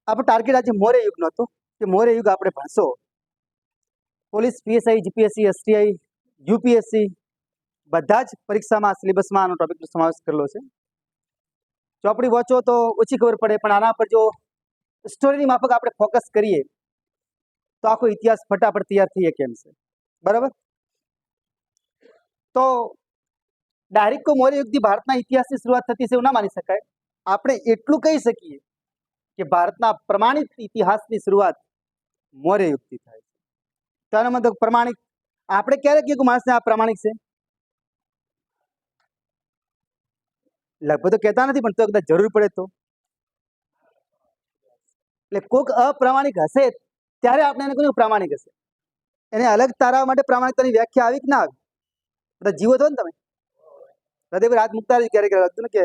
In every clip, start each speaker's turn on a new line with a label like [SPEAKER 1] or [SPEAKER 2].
[SPEAKER 1] આપણો ટાર્ગેટ આજે મૌર્ય યુગનો હતો કે મૌર્ય યુગ આપણે ભણશો. Police, PSI, GPSC, STI, UPSC બધા જ પરીક્ષામાં સિલેબસમાં આનો ટોપિકનો સમાવેશ કરેલો છે. ચોપડી વાંચો તો ઓછી ખબર પડે, પણ આના પર જો સ્ટોરીની માફક આપણે ફોકસ કરીએ તો આખો ઇતિહાસ ફટાફટ તૈયાર થઈ કેમ છે. બરાબર? તો ડાયરેક્ટ મૌર્ય યુગથી ભારતના ઇતિહાસની શરૂઆત થતી છે એવું ના માની શકાય. આપણે એટલું કહી શકીએ કે ભારતના પ્રમાણિત ઇતિહાસની શરૂઆત મૌર્ય યુગથી થાય છે. તેનો મતલબ પ્રમાણિક આપણે ક્યારે કહીએ કે માણસને આ પ્રમાણિક છે? લગભગ તો કહેતા નથી, પણ તો કદાચ જરૂર પડે તો. એટલે કોઈક અપ્રામાણિક હશે ત્યારે આપણે એને કહ્યું પ્રામાણિક હશે. એને અલગ તારવા માટે પ્રામાણિકતાની વ્યાખ્યા આવી કે ના આવી? બધા જીવો છો ને તમે? હૃદય પર હાથ મુકતા જ ક્યારેક લાગતું ને કે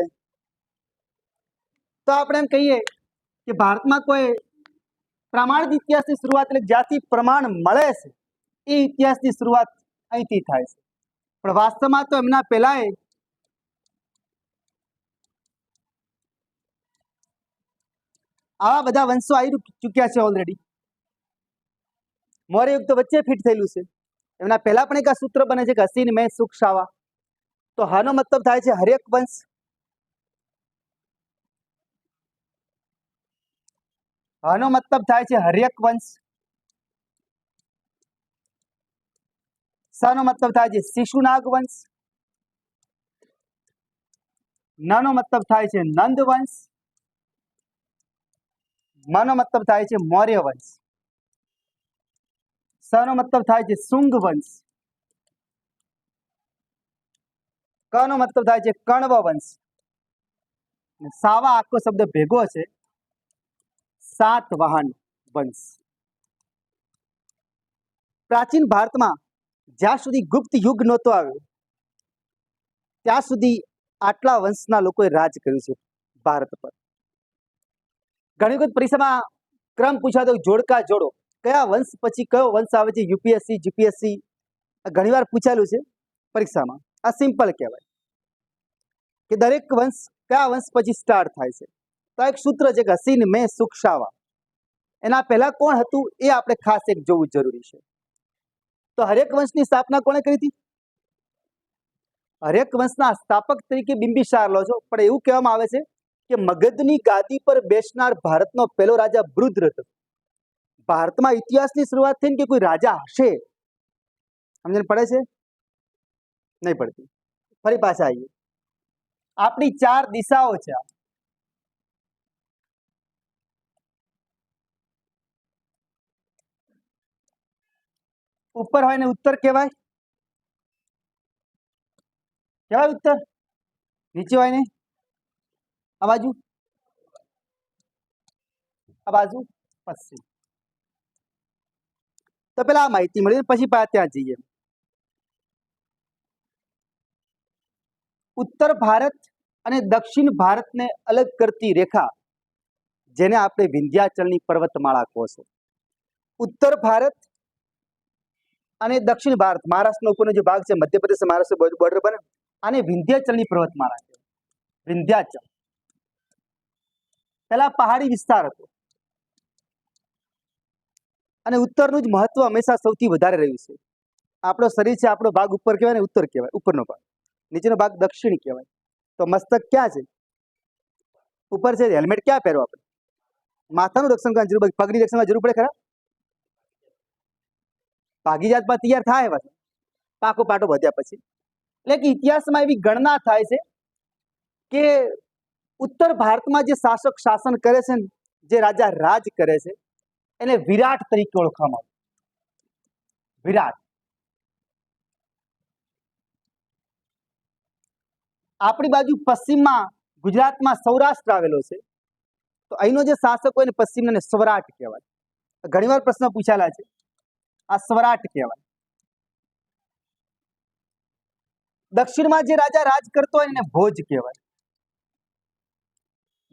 [SPEAKER 1] તો આપણે એમ કહીએ કે ભારતમાં કોઈ પ્રમાણિત ઇતિહાસની શરૂઆત એટલે જ્યાંથી પ્રમાણ મળે છે એ ઇતિહાસની શરૂઆત અહીંથી થાય છે. પણ વાસ્તવમાં તો એમના પહેલાય આવા બધા વંશો આવી ચૂક્યા છે ઓલરેડી. મૌર્ય યુગ તો વચ્ચે ફિટ થયેલું છે. એમના પહેલા પણ એક આ સૂત્ર બને છે કે હસીન મેં સુખ શાવા. તો હાનો મતલબ થાય છે હરેક વંશ. હાનો મતલબ થાય છે હરેક વંશ. સાનો મતલબ થાય છે શિશુનાગ વંશ. નાનો મતલબ થાય છે નંદ વંશ. માનો મતલબ થાય છે મૌર્ય વંશ. સનો મતલબ થાય છે શુંગ વંશ. કનો મતલબ થાય છે કણવ વંશ. સાવા આખો શબ્દ ભેગો છે સાતવાહન વંશ. પ્રાચીન ભારતમાં જ્યાં સુધી ગુપ્ત યુગ નહોતો આવ્યો ત્યાં સુધી આટલા વંશના લોકોએ રાજ કર્યું છે ભારત પર. ઘણી વખત પરીક્ષામાં ક્રમ પૂછાતો જોડકા જોડો, કયા વંશ પછી કયો વંશ આવે છે. યુપીએસસી, જીપીએસસી ઘણીવાર પૂછાયેલું છે પરીક્ષામાં. આ સિમ્પલ કહેવાય કે દરેક વંશ કયા વંશ પછી સ્ટાર્ટ થાય છે. તો એક સૂત્ર છે કે હસીન મેં સુખ શાવા. એના પહેલા કોણ હતું એ આપણે ખાસ એક જોવું જરૂરી છે. તો હરેક વંશની સ્થાપના કોણે કરી હતી? હરેક વંશના સ્થાપક તરીકે બિંબિસાર લો છો, પણ એવું કહેવામાં આવે છે કે મગધની ગાદી પર બેસનાર ભારતનો પહેલો રાજા બૃહદ્ર હતો. ભારતમાં ઇતિહાસની શરૂઆત થઈને કે કોઈ રાજા હશે, સમજણ પડે છે? નહીં પડતી. ફરી પાછા આવીએ. આપણી 4 દિશાઓ છે. ઉપર હોય ને ઉત્તર કહેવાય. કહેવાય ઉત્તર. નીચે હોય ને આ બાજુ, આ બાજુ પશ્ચિમ. તો પેલા આ માહિતી મળી પછી ત્યાં જઈએ. ઉત્તર ભારત અને દક્ષિણ ભારતને અલગ કરતી રેખા જેને આપણે વિંધ્યાચલની પર્વતમાળા કહો છો. ઉત્તર ભારત અને દક્ષિણ ભારત, મહારાષ્ટ્રનો ઉપરનો જે ભાગ છે, મધ્યપ્રદેશ મહારાષ્ટ્ર બોર્ડર પર, આને વિંધ્યાચલની પર્વતમાળા છે. વિંધ્યાચલ પેલા પહાડી વિસ્તાર હતો અને ઉત્તરનું જ મહત્વ હંમેશા સૌથી વધારે રહ્યું છે. આપણો શરીર છે, આપણો ભાગ ઉપર કહેવાય ને ઉત્તર કહેવાય, ઉપરનો ભાગ. નીચેનો ભાગ દક્ષિણ કહેવાય. તો મસ્તક ક્યાં છે? ઉપર છે. હેલ્મેટ ક્યાં પહેરો આપણે? માથાનું રક્ષણ કરવાની જરૂર, પગની રક્ષણમાં જરૂર પડે ખરા? ભાગી જાતમાં તૈયાર થાય પાકો પાટો વધ્યા પછી. એટલે કે ઇતિહાસમાં એવી ગણના થાય છે કે ઉત્તર ભારતમાં જે શાસક શાસન કરે છે ને, જે રાજા રાજ કરે છે, એને વિરાટ તરીકે ઓળખવામાં આવે. વિરાટ. આપણી બાજુ પશ્ચિમમાં ગુજરાતમાં સૌરાષ્ટ્ર આવેલો છે. તો અહીંનો જે શાસક હોય ને પશ્ચિમને સ્વરાટ કહેવાય. ઘણીવાર પ્રશ્ન પૂછાયેલા છે. આ સ્વરાટ કહેવાય. દક્ષિણમાં જે રાજા રાજ કરતો હોય એને ભોજ કહેવાય.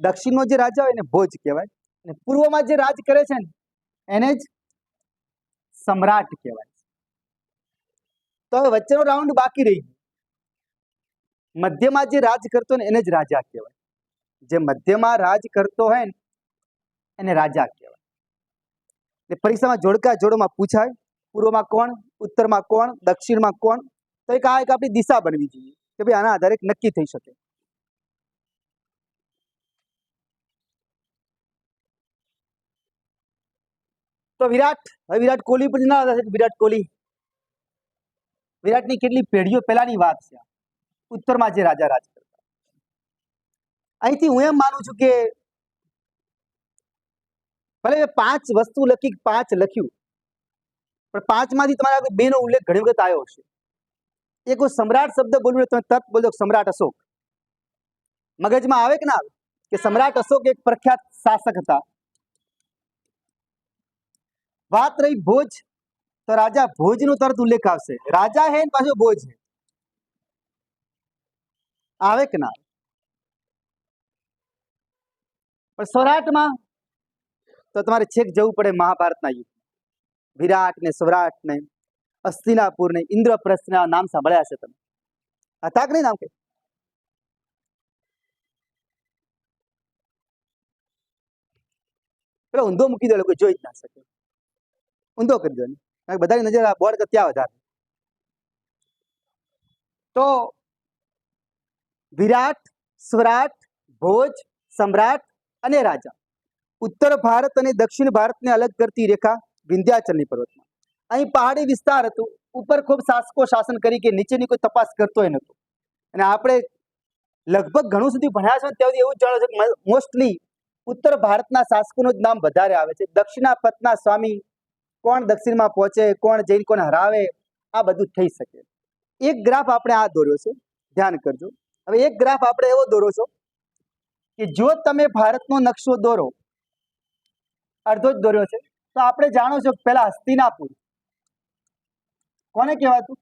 [SPEAKER 1] દક્ષિણનો જે રાજા હોય એને ભોજ કહેવાય. અને પૂર્વમાં જે રાજ કરે છે ને એને જ સમ્રાટ કહેવાય. તો હવે વચ્ચેનો રાઉન્ડ બાકી રહી ગયો. મધ્યમાં જે રાજ કરતો હોય ને એને જ રાજા કહેવાય. જે મધ્યમાં રાજ કરતો હોય ને એને રાજા કહેવાય. એટલે પરીક્ષામાં જોડકા જોડોમાં પૂછાય, પૂર્વમાં કોણ, ઉત્તરમાં કોણ, દક્ષિણમાં કોણ, તો એક આપણી દિશા બનવી જોઈએ કે ભાઈ આના આધારે નક્કી થઈ શકે. તો વિરાટ કોહલી પર ના વિરાટ કોહલી, વિરાટની કેટલી પેઢીઓ પહેલાની વાત છે. ઉત્તરમાં જે રાજા રાજ કરતા. અહીંથી હું એમ માનું છું કે ભલે 5 વસ્તુ લખી, 5 લખ્યું, પણ 5 માંથી તમારા 2 નો ઉલ્લેખ ઘણી વખત આવ્યો હશે. એક સમ્રાટ શબ્દ બોલ્યો, તમે તરત બોલો સમ્રાટ અશોક. મગજમાં આવે કે ના આવે કે સમ્રાટ અશોક એક પ્રખ્યાત શાસક હતા. વાત રહી ભોજ, તો રાજા ભોજ નો તરત ઉલ્લેખ આવશે. રાજા હે ને પાછો ભોજ હે, આવે કે ના? પણ સૌરાષ્ટ્રમાં તો તમારે છેક જવું પડે મહાભારતના યુદ્ધ. વિરાટ ને સૌરાષ્ટ્ર ને હસ્તિનાપુર ને ઇન્દ્રપ્રસ્થ ના નામ સાંભળ્યા છે તમે? હતા કે નહીં નામ? કે પેલો ઊંધો મૂકી દે, લોકો જોઈ જ ના શકે. ઊંધો કરી દો, બધાની નજર આ બોર્ડ ત્યાં વધારે. તો વિરાટ, સ્વરાટ, ભોજ, સમ્રાટ અને રાજા. ઉત્તર ભારત અને દક્ષિણ ભારતને અલગ કરતી રેખા વિંધ્યાચલની પર્વતમાં. અહીં પહાડી વિસ્તાર હતું, ઉપર ખૂબ શાસકો શાસન કરી કે નીચેની કોઈ તપાસ કરતો નહોતો. અને આપણે લગભગ ઘણું સુધી ભણ્યા છે ત્યાં એવું જાણો છે કે મોસ્ટલી ઉત્તર ભારતના શાસકોનું જ નામ વધારે આવે છે. દક્ષિણા પથના સ્વામી, કોણ દક્ષિણમાં પહોંચે, કોણ જઈને કોને હરાવે, આ બધું થઈ શકે. એક ગ્રાફ આપણે આ દોર્યો છે, ધ્યાન કરજો. હવે એક ગ્રાફ આપણે એવો દોરો છો કે જો તમે ભારતનો નકશો દોરો, અડધો જ દોર્યો છે, તો આપણે જાણો છો પેલા હસ્તિનાપુર કોને કહેવાતું?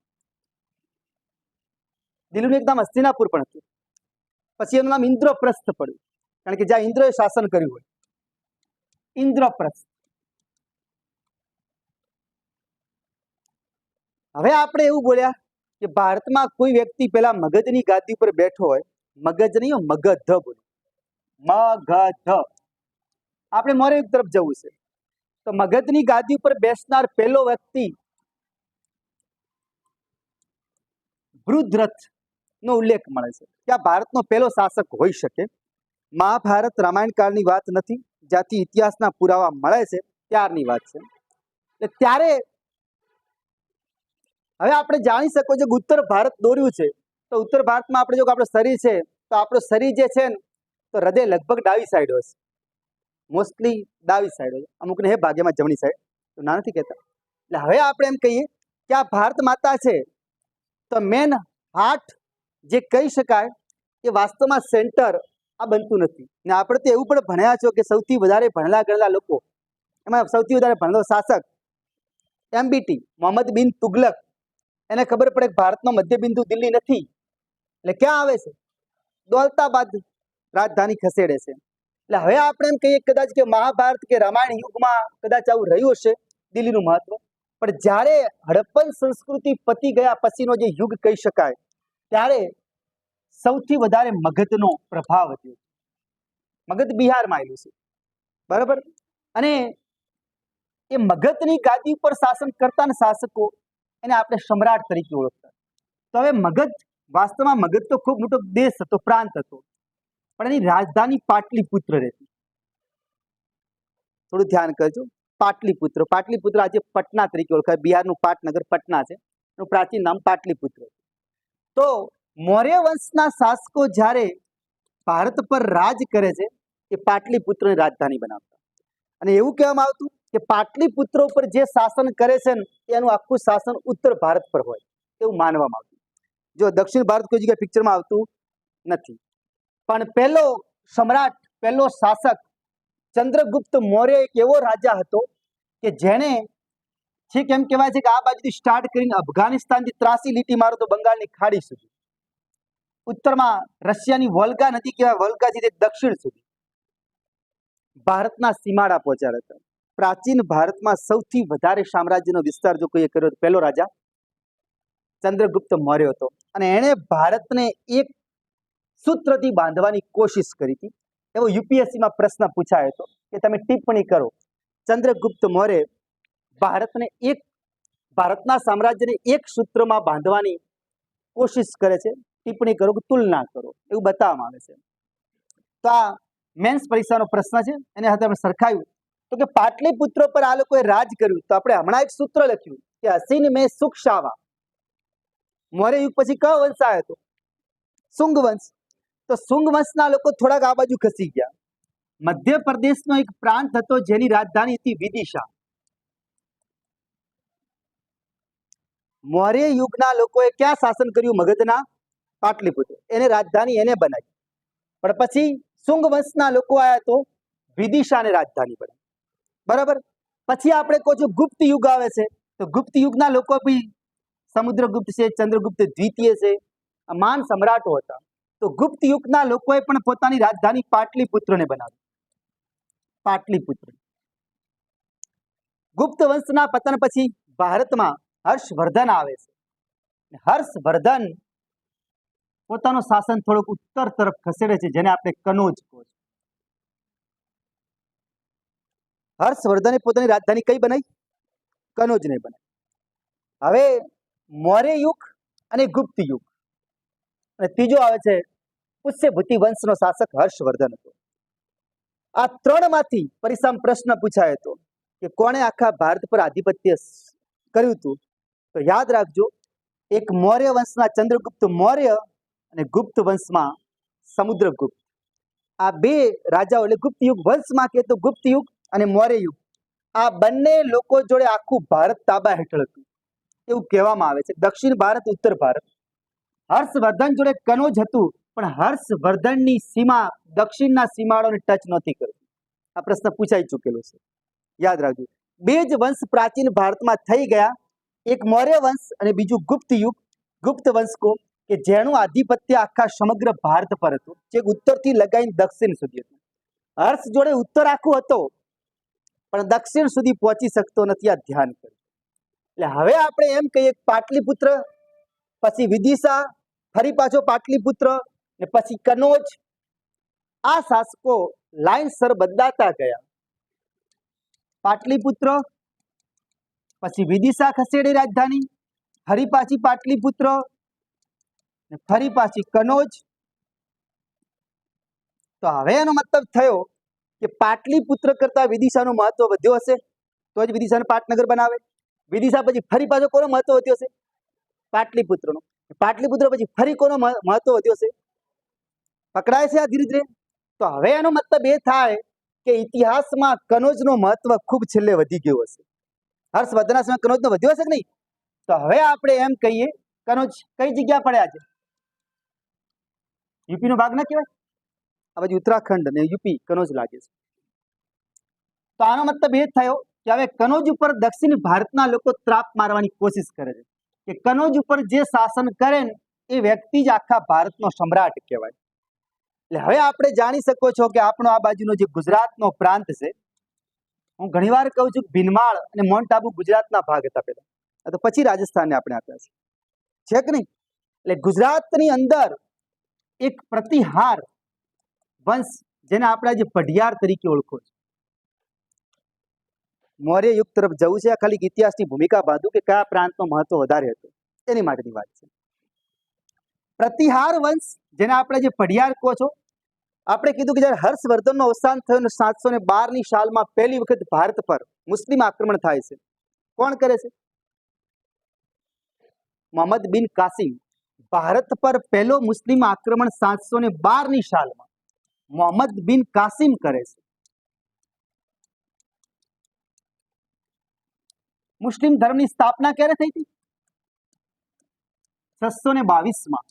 [SPEAKER 1] દિલ્હીનું એક નામ હસ્તિનાપુર પણ હતું. પછી એનું નામ ઇન્દ્રપ્રસ્થ પડ્યું, કારણ કે જ્યાં ઇન્દ્રએ શાસન કર્યું હોય. ઇન્દ્રપ્રસ્થ. હવે આપણે એવું બોલ્યા કે ભારતમાં કોઈ વ્યક્તિ પેલા મગધની ગાદી ઉપર બેઠો હોય, મગજ નહીં, મગધ બોલ્યું, મગધ. આપણે મોરે તરફ જવું છે, તો મગધની ગાદી ઉપર બેસનાર પહેલો વ્યક્તિ વૃદ્ધરથ નો ઉલ્લેખ મળે છે કે આ ભારતનો પહેલો શાસક હોઈ શકે. મહાભારત રામાયણ કાળની વાત નથી, જ્યાંથી ઇતિહાસના પુરાવા મળે છે ત્યારની વાત છે. એટલે ત્યારે હવે આપણે જાણી શકો છો કે ઉત્તર ભારત દોર્યું છે, તો ઉત્તર ભારતમાં આપણે જો આપણું શરીર છે, તો આપણું શરીર જે છે ને, તો હૃદય લગભગ ડાબી સાઈડ હોય છે, મોસ્ટલી ડાબી સાઈડ હોય. અમુકને હે ભાગ્યમાં જમણી સાઈડ, તો ના નથી કહેતા. એટલે હવે આપણે એમ કહીએ કે આ ભારત માતા છે, તો મેન હાર્ટ જે કહી શકાય એ વાસ્તવમાં સેન્ટર આ બનતું નથી. ને આપણે તો એવું પણ ભણ્યા છો કે સૌથી વધારે ભણેલા ગણેલા લોકો, એમાં સૌથી વધારે ભણેલો શાસક MBT મોહમ્મદ બિન તુગલક, એને ખબર પડે કે ભારતનો મધ્ય બિંદુ દિલ્હી નથી, એટલે ક્યાં આવે છે? દૌલતાબાદ રાજધાની ખસેડે છે. એટલે હવે આપણે એમ કહીએ કદાચ કે મહાભારત કે રામાયણ યુગમાં કદાચ આવું રહ્યું હશે દિલ્હીનું મહત્વ. પણ જ્યારે હડપ્પન સંસ્કૃતિ પતી ગયા પછીનો જે યુગ કહી શકાય, ત્યારે સૌથી વધારે મગધનો પ્રભાવ વધ્યો. મગધ બિહારમાં આવેલું છે, બરાબર. અને એ મગધની ગાદી ઉપર શાસન કરતા શાસકો એને આપણે સમ્રાટ તરીકે ઓળખતા. તો હવે મગધ, વાસ્તવમાં મગધ તો ખૂબ મોટો દેશ હતો, પ્રાંત હતો, પણ એની રાજધાની પાટલીપુત્ર રહેતી. થોડું ધ્યાન કરજો. પાટલીપુત્ર, પાટલીપુત્ર આજે પટના તરીકે ઓળખાય. બિહારનું પાટનગર પટના છે, એનું પ્રાચીન નામ પાટલીપુત્ર. તો મૌર્ય વંશના શાસકો જ્યારે ભારત પર રાજ કરે છે, એ પાટલીપુત્રની રાજધાની બનાવતા. અને એવું કહેવામાં આવતું કે પાટલીપુત્ર ઉપર જે શાસન કરે છે ને, એનું આખું શાસન ઉત્તર ભારત પર હોય એવું માનવામાં આવતું. જો દક્ષિણ ભારત કોઈ જગ્યાએ પિક્ચરમાં આવતું નથી. પણ પહેલો સમ્રાટ, પહેલો શાસક ચંદ્રગુપ્ત મૌર્ય એક એવો રાજા હતો કે જેને ઠીક એમ કહેવાય છે કે આ બાજુથી સ્ટાર્ટ કરીને અફઘાનિસ્તાનથી 83 લીટી મારો તો બંગાળની ખાડી સુધી, ઉત્તરમાં રશિયાની વોલ્ગા નદી કહેવાય, વોલ્ગાથી દક્ષિણ સુધી ભારતના સીમાડા પહોંચ્યા હતા. પ્રાચીન ભારતમાં સૌથી વધારે સામ્રાજ્યનો વિસ્તાર જો કોઈએ કર્યો તો પહેલો રાજા ચંદ્રગુપ્ત મૌર્ય હતો. અને એણે ભારતને એક સૂત્રથી બાંધવાની કોશિશ કરી હતી. એવો યુપીએસસીમાં પ્રશ્ન પૂછાયો હતો કે કે તમે ટિપ્પણી કરો. ચંદ્રગુપ્ત મૌર્ય ભારતના સામ્રાજ્યને એક સૂત્રમાં બાંધવાની કોશિશ કરે છે. ટિપ્પણી કરો કે તુલના કરો એવું બતાવવામાં આવે છે. તો આ મેન્સ પરીક્ષાનો પ્રશ્ન છે, એની સાથે આપણે સરખાવ્યું તો કે પાટલીપુત્ર પર આ લોકોએ રાજ કર્યું. તો આપણે હમણાં એક સૂત્ર લખ્યું કે હસીન મેં સુખ શાવા. મૌર્ય યુગ પછી કયો વંશ આવ્યો હતો? શુંગ વંશ. તો શુંગ વંશના લોકો થોડાક આ બાજુ ખસી ગયા. મધ્યપ્રદેશનો એક પ્રાંત હતો જેની રાજધાની હતી વિદિશા. મૌર્ય યુગના લોકોએ ક્યાં શાસન કર્યું? મગધના પાટલીપુત્ર. એને રાજધાની એને બનાવી. પણ પછી શુંગ વંશના લોકો આવ્યા તો વિદિશાને રાજધાની બનાવી. બરાબર. પછી આપણે કહો છો ગુપ્ત યુગ આવે છે, તો ગુપ્ત યુગના લોકો બી સમુદ્રગુપ્ત છે, ચંદ્રગુપ્ત દ્વિતીય છે, મહાન સમ્રાટો હતા. તો ગુપ્ત યુગના લોકોએ પણ પોતાની રાજધાની પાટલીપુત્રને બનાવી. પાટલીપુત્ર. ગુપ્ત વંશના પતન પછી ભારતમાં હર્ષવર્ધન આવે છે. હર્ષવર્ધન પોતાનું શાસન થોડુંક ઉત્તર તરફ ખસેડે છે, જેને આપણે કનોજ કહો છો. હર્ષવર્ધને પોતાની રાજધાની કઈ બનાવી? કનોજ નહીં બનાવી. હવે મૌર્ય યુગ અને ગુપ્ત યુગ, અને ત્રીજો આવે છે પુષ્યભૂતિ વંશનો શાસક હર્ષવર્ધન હતો. આ ત્રણમાંથી પરીક્ષામાં પ્રશ્ન પૂછાયો હતો કે કોણે આખા ભારત પર આધિપત્ય કર્યું હતું? તો યાદ રાખજો, એક મૌર્ય વંશના ચંદ્રગુપ્ત મૌર્ય અને ગુપ્ત વંશમાં સમુદ્રગુપ્ત. આ બે રાજાઓ એટલે ગુપ્ત યુગ વંશમાં કે તો ગુપ્ત યુગ અને મૌર્ય યુગ, આ બંને લોકો જોડે આખું ભારત તાબા હેઠળ હતું એવું કહેવામાં આવે છે. દક્ષિણ ભારત, ઉત્તર ભારત. હર્ષવર્ધન જોડે કનોજ હતું, પણ હર્ષવર્ધનની સીમા દક્ષિણના સીમાડોને ટચ નથી કરતી. આ પ્રશ્ન પૂછાઈ ચૂકેલો છે, યાદ રાખજો. બે જ વંશ પ્રાચીન ભારતમાં થઈ ગયા, એક મૌર્ય વંશ અને બીજું ગુપ્ત યુગ. ગુપ્ત વંશ કો કે જેનું આધિપત્ય આખા સમગ્ર ભારત પર હતું, જે ઉત્તરથી લગાવીને દક્ષિણ સુધી હતું. હર્ષ જોડે ઉત્તર આખું હતો, પણ દક્ષિણ સુધી પહોંચી શકતો નથી. આ ધ્યાન કરો. એટલે હવે આપણે એમ કહીએ પાટલીપુત્ર, પછી વિદિશા, ફરી પાછો પાટલીપુત્ર, ને પછી કનોજ. આ શાસકો લાઇનસર બદલાતા ગયા. પાટલીપુત્ર, પછી વિદિશા ખસેડી રાજધાની, ફરી પાછી પાટલીપુત્ર, ફરી પાછી કનોજ. તો હવે એનો મતલબ થયો કે પાટલીપુત્ર કરતા વિદિશાનું મહત્વ વધ્યો હશે, તો જ વિદિશાને પાટનગર બનાવે. વિદિશા પછી ફરી પાછો કોનો મહત્વ વધ્યો છે? પાટલીપુત્રનો. પાટલીપુત્ર પછી ફરી કોનો મહત્વ વધ્યો છે? પકડાય છે આ ધીરે ધીરે? તો હવે એનો મતલબ એ થાય કે ઇતિહાસમાં કનોજનો મહત્વ ખૂબ છેલ્લે વધી ગયો હશે. હર્ષવર્ધનના સમયે કનોજનો વધ્યો હશે કે નહીં? તો હવે આપણે એમ કહીએ કનોજ કઈ જગ્યા પડ્યા છે? યુપીનો ભાગ ના કહેવાય? આ બાજુ ઉત્તરાખંડ અને યુપી કનોજ લાગે છે. તો આનો મતલબ એ થયો કે હવે કનોજ ઉપર દક્ષિણ ભારતના લોકો ત્રાપ મારવાની કોશિશ કરે છે કે કનોજ ઉપર જે શાસન કરે ને એ વ્યક્તિ જ આખા ભારતનો સમ્રાટ કહેવાય. એટલે હવે આપણે જાણી શકો છો કે આપણો આ બાજુનો જે ગુજરાતનો પ્રાંત છે, હું ઘણીવાર કહું છું ભીનમાળ અને માઉન્ટ આબુ ગુજરાતના ભાગ હતા પહેલા, તો પછી રાજસ્થાનને આપણે આપ્યા છે કે નહીં? એટલે ગુજરાતની અંદર એક પ્રતિહાર વંશ, જેને આપણે આજે પઢિયાર તરીકે ઓળખો છો. મૌર્ય યુગ તરફ જવું છે, ખાલી ઇતિહાસની ભૂમિકા બાંધું કે કયા પ્રાંતનો મહત્વ વધારે હતો એની માટેની વાત છે. પ્રતિહાર વંશ, જેને આપણે જે પઢિયાર કહો છો, આપણે કીધું કે જ્યારે હર્ષવર્ધનનું અવસાન થયું 712ની સાલમાં પહેલી વખત ભારત પર મુસ્લિમ આક્રમણ થાય છે. કોણ કરે છે? મોહમ્મદ બિન કાસિમ. ભારત પર પહેલો મુસ્લિમ આક્રમણ 712ની સાલમાં મોહમ્મદ બિન કાસિમ કરે છે. મુસ્લિમ ધર્મની સ્થાપના ક્યારે થઈ હતી? 622માં.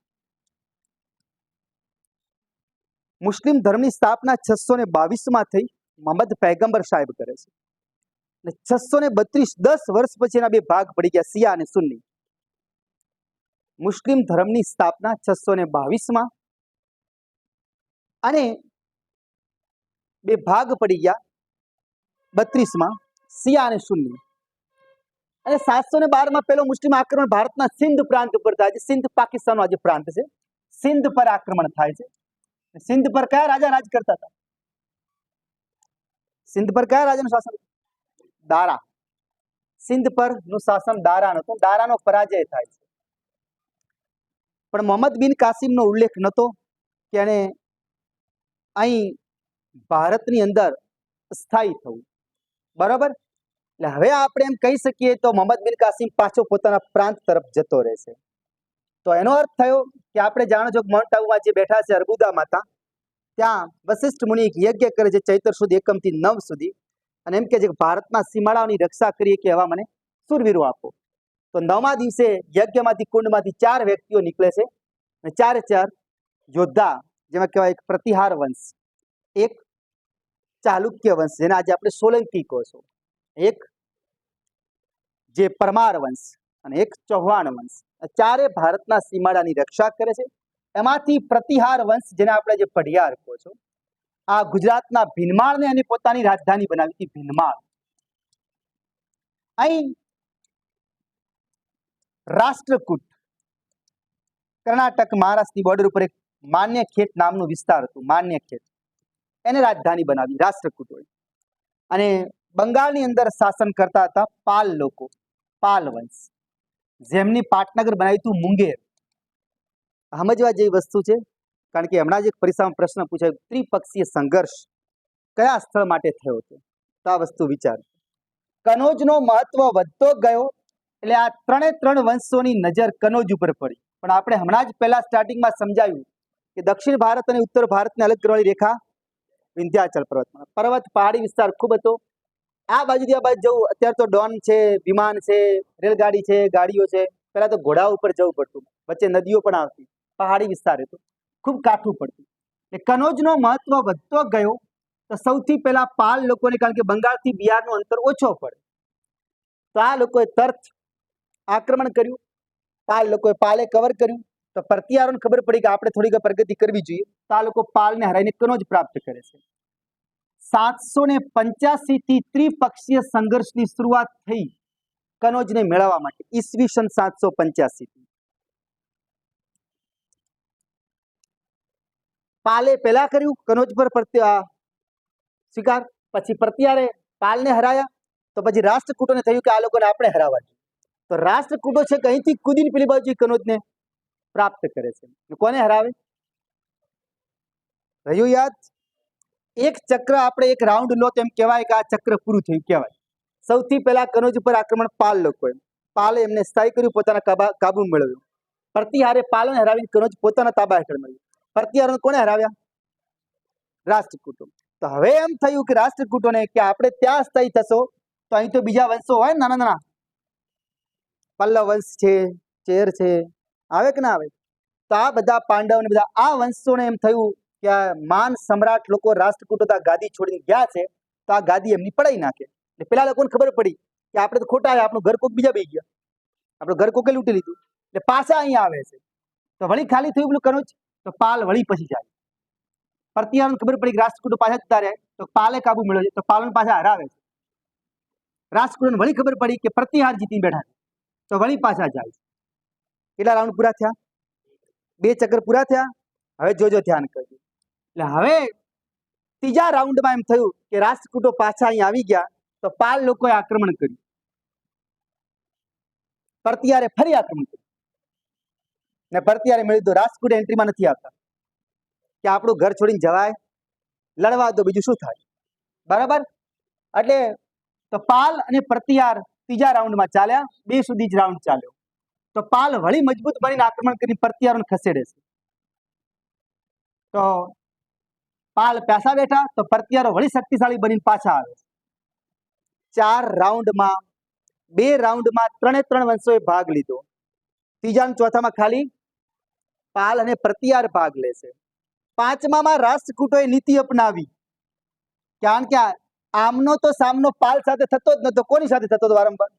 [SPEAKER 1] મુસ્લિમ ધર્મની સ્થાપના 622માં થઈ, મોહમ્મદ પૈગંબર સાહેબ કરે છે. 632, 10 વર્ષ પછી એના બે ભાગ પડી ગયા, શિયા અને સુન્ની. મુસ્લિમ ધર્મની સ્થાપના 622માં અને બે ભાગ પડી ગયા 32માં, શિયા અને સુન્ની. અને 712માં પહેલો મુસ્લિમ આક્રમણ ભારતના સિંધ પ્રાંત ઉપર થાય છે. સિંધ પાકિસ્તાનનો આજે પ્રાંત છે. સિંધ પર આક્રમણ થાય છે. સિંધ પર કયા રાજા રાજ કરતા હતા? સિંધ પર કયા રાજાનું શાસન? દારા. સિંધ પર નું શાસન દારાનું હતું. દારાનો પરાજય થાય છે. પણ મોહમ્મદ બિન કાસિમનો ઉલ્લેખ નહોતો કે એને અહીં ભારતની અંદર સ્થાયી થવું. બરાબર. એટલે હવે આપણે એમ કહી શકીએ તો મોહમ્મદ બિન કાસિમ પાછો પોતાના પ્રાંત તરફ જતો રહેશે. તો એનો અર્થ થયો કે આપણે જાણો છો માઉન્ટ આબુમાં જે બેઠા છે અર્બુદા માતા, ત્યાં વશિષ્ઠ મુનિ એક યજ્ઞ કરે છે ચૈત્ર સુદ એકમથી 9 સુધી, અને એમ કે છે કે ભારતના સીમાડાઓની રક્ષા કરીએ કે એવા મને સુરવીરો આપો. તો 9મા દિવસે યજ્ઞમાંથી કુંડમાંથી 4 વ્યક્તિઓ નીકળે છે અને 4 યોદ્ધા, જેમાં કહેવાય એક પ્રતિહાર વંશ, એક ચાલુક્ય વંશ જેને આજે આપણે સોલંકી કહો છો, એક જે પરમાર વંશ અને એક ચૌહાણ વંશ. ચારે ભારતના સીમાડાની રક્ષા કરે છે. એમાંથી પ્રતિહાર વંશ જેને આપણે જે પઢિયાર કહો છો, આ ગુજરાતના ભીનમાળને એની પોતાની રાજધાની બનાવી હતી, ભીનમાળ. અહીં રાષ્ટ્રકૂટ કર્ણાટક મહારાષ્ટ્રની બોર્ડર ઉપર એક માન્યખેત નામનું વિસ્તાર હતું, માન્યખેત, એને રાજધાની બનાવી રાષ્ટ્રકૂટોએ. અને બંગાળની અંદર શાસન કરતા હતા પાલ લોકો, પાલ વંશ, જેમની પાટનગર બનાવ્યું હતું મુંગેર. સમજવા જેવી વસ્તુ છે, કારણ કે હમણાં જ એક પરીક્ષામાં પ્રશ્ન પૂછાયો, ત્રિપક્ષીય સંઘર્ષ કયા સ્થળ માટે થયો હતો? તો આ વસ્તુ વિચાર. કનોજનો મહત્વ વધતો ગયો એટલે આ 3 વંશોની નજર કનોજ ઉપર પડી. પણ આપણે હમણાં જ પહેલા સ્ટાર્ટિંગમાં સમજાવ્યું કે દક્ષિણ ભારત અને ઉત્તર ભારતને અલગ કરવાની રેખા વિંધ્યાચલ પર્વતમાં. પર્વત પહાડી વિસ્તાર ખૂબ હતો. આ બાજુથી આ બાજુ જવું, અત્યારે તો ડોન છે, વિમાન છે, રેલગાડી છે, ગાડીઓ છે. પહેલા તો ઘોડા ઉપર જવું પડતું, વચ્ચે નદીઓ પણ આવતી, પહાડી વિસ્તાર હતો, ખૂબ કાઠું પડતું. એટલે કનોજનો મહત્વ વધતો ગયો તો સૌથી પહેલા પાલ લોકોને, કારણ કે બંગાળથી બિહારનું અંતર ઓછો પડે, તો આ લોકોએ તરત આક્રમણ કર્યું. પાલ લોકોએ પાલે કવર કર્યું. તો પ્રતિહારોને ખબર પડી કે આપણે થોડીક પ્રગતિ કરવી જોઈએ, તો આ લોકો પાલને હરાવીને કનોજ પ્રાપ્ત કરે છે. 785 થી ત્રિપક્ષીય સંઘર્ષની શરૂઆત થઈ કનોજને મેળવવા માટે, ઈસવીસન 785 થી. પાલે પહેલા કર્યું કનોજ પર સ્વીકાર, પછી પ્રતિહારે પાલને હરાયા. તો પછી રાષ્ટ્રકૂટોને થયું કે આ લોકોને આપણે હરાવવા જોઈએ. તો રાષ્ટ્રકૂટો છે કે અહીંથી કુદીને પેલી બાજુ કનોજને પ્રાપ્ત કરે છે. કોને હરાવે? રહ્યું યાદ? એક ચક્ર આપણે એક રાઉન્ડ લો તેમ કહેવાય કે આ ચક્ર પૂરું થયું કહેવાય. સૌથી પહેલા કનોજ ઉપર આક્રમણ પાલ લોકોએ, પાલે એમને સ્થાયી કર્યું, પોતાના કાબુ મેળવ્યું. પ્રતિહારે પાલોને હરાવીને કનોજ પોતાના તાબા હેઠળ મળ્યું. પ્રતિહારોને કોને હરાવ્યા? રાષ્ટ્રકૂટો. તો હવે એમ થયું કે રાષ્ટ્રકૂટોને કે આપણે ત્યાં સ્થાયી થશો તો અહીં તો બીજા વંશો હોય ને, નાના નાના પલ્લવ વંશ છે, ચેર છે, આવે કે ના આવે? તો આ બધા પાંડવ ને બધા આ વંશોને એમ થયું કે આ માન સમ્રાટ લોકો રાષ્ટ્રકૂટો ગાદી છોડીને ગયા છે, તો આ ગાદી એમની પડાઈ નાખે. એટલે પેલા લોકોને ખબર પડી કે આપણે તો ખોટા આવ્યા, આપણું ઘર કોક બીજા બે ગયા, આપણું ઘર કોકે લૂંટી લીધું. એટલે પાછા અહીંયા આવે છે. તો વળી ખાલી થયું પેલું કનોજ, તો પાલ વળી પછી જાય. પ્રતિહારોને ખબર પડી કે રાષ્ટ્રકૂટો પાછા જતા રહે, તો પાલે કાબુ મેળવે છે, તો પાલોને પાછા હરાવે છે. રાષ્ટ્રકૂટોને વળી ખબર પડી કે પ્રતિહાર જીતી બેઠા છે, તો વળી પાછા જાય. કેટલા રાઉન્ડ પૂરા થયા? 2 ચક્ર પૂરા થયા. હવે જોજો, ધ્યાન કરજો. એટલે હવે ત્રીજા રાઉન્ડમાં એમ થયું કે રાષ્ટ્રકૂટો પાછા અહીં આવી ગયા, તો પાલ લોકોએ આક્રમણ કર્યું. પ્રતિહારે ફરી આક્રમણ કર્યું ને પ્રતિહારે મળ્યું. તો રાષ્ટ્રકૂટ એન્ટ્રીમાં નથી આવતા કે આપણું ઘર છોડીને જવાય, લડવા દો, બીજું શું થાય? બરાબર. એટલે તો પાલ અને પ્રતિહાર ત્રીજા રાઉન્ડમાં ચાલ્યા. 2 સુધી જ રાઉન્ડ ચાલ્યો. તો પાલ વળી મજબૂત બનીને આક્રમણ કરી પ્રતિહારોને ખસેડે છે. તો પાલ પાછા બેઠા, તો પ્રતિહારો વળી શક્તિશાળી બનીને પાછા આવે. 4 રાઉન્ડમાં 2 રાઉન્ડમાં 3 વંશોએ ભાગ લીધો. ત્રીજા અને ચોથામાં ખાલી પાલ અને પ્રતિહાર ભાગ લે છે. 5મામાં રાષ્ટ્રકૂટોએ નીતિ અપનાવી, કારણ કે આમનો તો સામનો પાલ સાથે થતો જ નતો. કોની સાથે થતો હતો? વારંવાર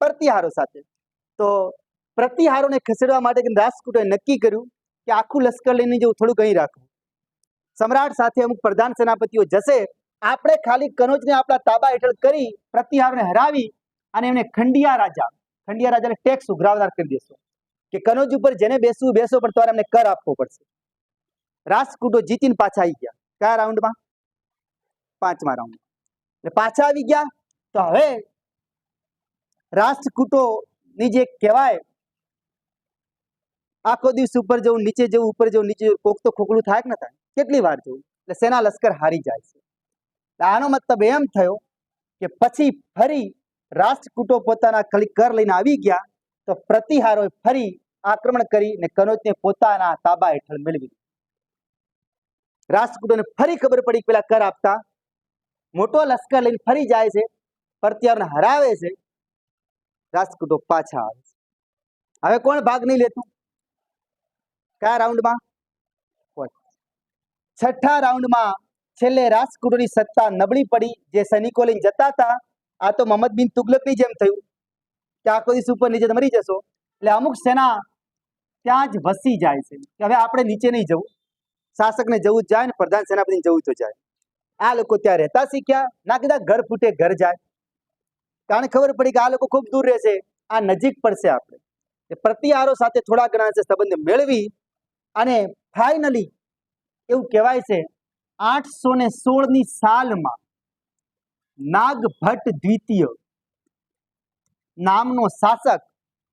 [SPEAKER 1] પ્રતિહારો સાથે. તો પ્રતિહારોને ખસેડવા માટે રાષ્ટ્રકૂટોએ નક્કી કર્યું કે આખું લશ્કર લઈને જવું, થોડુંક અહીં રાખવું. સમ્રાટ સાથે અમુક પ્રધાન સેનાપતિઓ જશે, આપણે ખાલી કનોજને આપણા તાબા હેઠળ કરી પ્રતિહારોને હરાવી અને એમને ખંડિયા રાજાને ટેક્સ ઉઘરાવનાર કરી દેશો કે કનોજ ઉપર જેને બેસવું બેસો, પણ તમારે એમને કર આપવો પડશે. રાષ્ટ્રકૂટો જીતીને પાછા આવી ગયા. કયા રાઉન્ડમાં? 5મા રાઉન્ડ. એટલે પાછા આવી ગયા. તો હવે રાષ્ટ્રકૂટોની જે કહેવાય આખો દિવસ ઉપર જવું નીચે જવું ઉપર જવું નીચે જવું, કોક તો ખોખલું થાય કે ન થાય? કેટલી વાર જવું? એટલે સેના લશ્કર હારી જાય છે. આનો મતલબ એમ થયો કે પછી ફરી રાષ્ટ્રકૂટો પોતાના કર લઈને આવી ગયા તો પ્રતિહારોએ ફરી આક્રમણ કરીને કનોજને પોતાના તાબા હેઠળ મેળવી. રાષ્ટ્રકૂટોને ફરી ખબર પડી કે પેલા કર આપતા મોટો લશ્કર લઈને ફરી જાય છે, પ્રતિહારને હરાવે છે. રાષ્ટ્રકૂટો પાછા આવે છે. હવે કોણ ભાગ નહીં લેતું? કયા રાઉન્ડમાં? છઠ્ઠા રાઉન્ડમાં છેલ્લે રાષ્ટ્રકૂટોની સત્તા નબળી પડી. જે સૈનિકો લઈને જતા હતા, આ તો મોહમ્મદ બિન તુગલકની જેમ થયું કે આખો દિવસ ઉપર નીચે મરી જશો. એટલે અમુક સેના ત્યાં જ વસી જાય છે કે હવે આપણે નીચે નહીં જવું, શાસકને જવું જ જાય ને પ્રધાન સેનાપતિને જવું તો જાય. આ લોકો ત્યાં રહેતા શીખ્યા. ના કીધા ઘર ફૂટે ઘર જાય, કારણ ખબર પડી કે આ લોકો ખૂબ દૂર રહેશે, આ નજીક પડશે. આપણે પ્રતિહારો સાથે થોડા ઘણા સંબંધ મેળવી અને ફાઇનલી એવું કહેવાય છે 816ની સાલમાં નાગભટ્ટ દ્વિતીય નામનો શાસક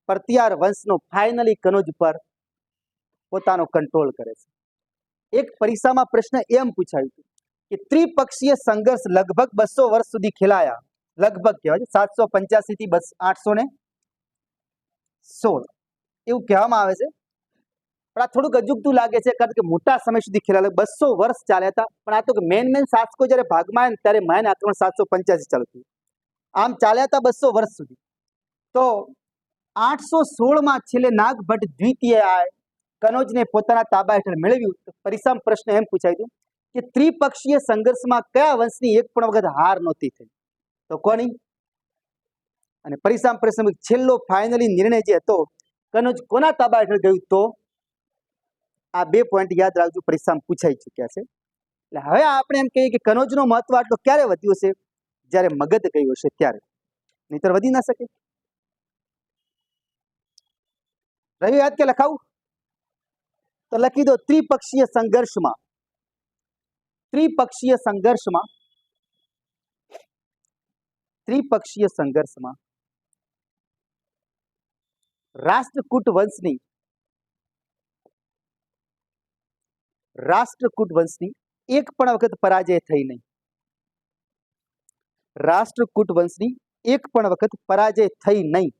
[SPEAKER 1] પ્રતિહાર વંશનો ફાઇનલી કનોજ પર પોતાનો કંટ્રોલ કરે છે. એક પરીક્ષામાં પ્રશ્ન એમ પૂછાયું હતું કે ત્રિપક્ષીય સંઘર્ષ લગભગ 200 વર્ષ સુધી ખેલાયા. લગભગ કહેવાય છે 785 થી 816 એવું કહેવામાં આવે છે. પણ આ થોડુંક અજુગતું લાગે છે, કારણ કે મોટા સમય સુધી ખેલાયા, 200 વર્ષ ચાલ્યા હતા. પણ આ તો મેન શાસકો જયારે ભાગમાં આવ્યા ત્યારે માયન આક્રમણ 785 ચાલતું, આમ ચાલ્યા હતા 200 વર્ષ સુધી. તો 816માં છેલ્લે નાગભટ્ટ દ્વિતીય કનોજને પોતાના તાબા હેઠળ મેળવ્યું. પરીક્ષામાં પ્રશ્ન એમ પૂછાયું કે ત્રિપક્ષીય સંઘર્ષમાં કયા વંશની એક પણ વખત હાર નહોતી થઈ? તો કોની? અને પરીક્ષામાં પ્રશ્ન છેલ્લો ફાઇનલી નિર્ણય જે હતો કનોજ કોના તાબા હેઠળ ગયું? તો આ 2 પોઈન્ટ યાદ રાખજો, પરીક્ષામાં પૂછાઈ ચૂક્યા છે. એટલે હવે આપણે એમ કહીએ કે કનોજનો મહત્વ આટલો ક્યારે વધ્યો છે? જ્યારે મગધ ગયું હશે ત્યારે, નહીતર વધી ના શકે. રવિ યાદ કે લખાવું? તો લખી દો ત્રિપક્ષીય સંઘર્ષમાં રાષ્ટ્રકૂટ વંશની એક પણ વખત પરાજય થઈ નહીં. રાષ્ટ્રકૂટ વંશની એક પણ વખત પરાજય થઈ નહીં.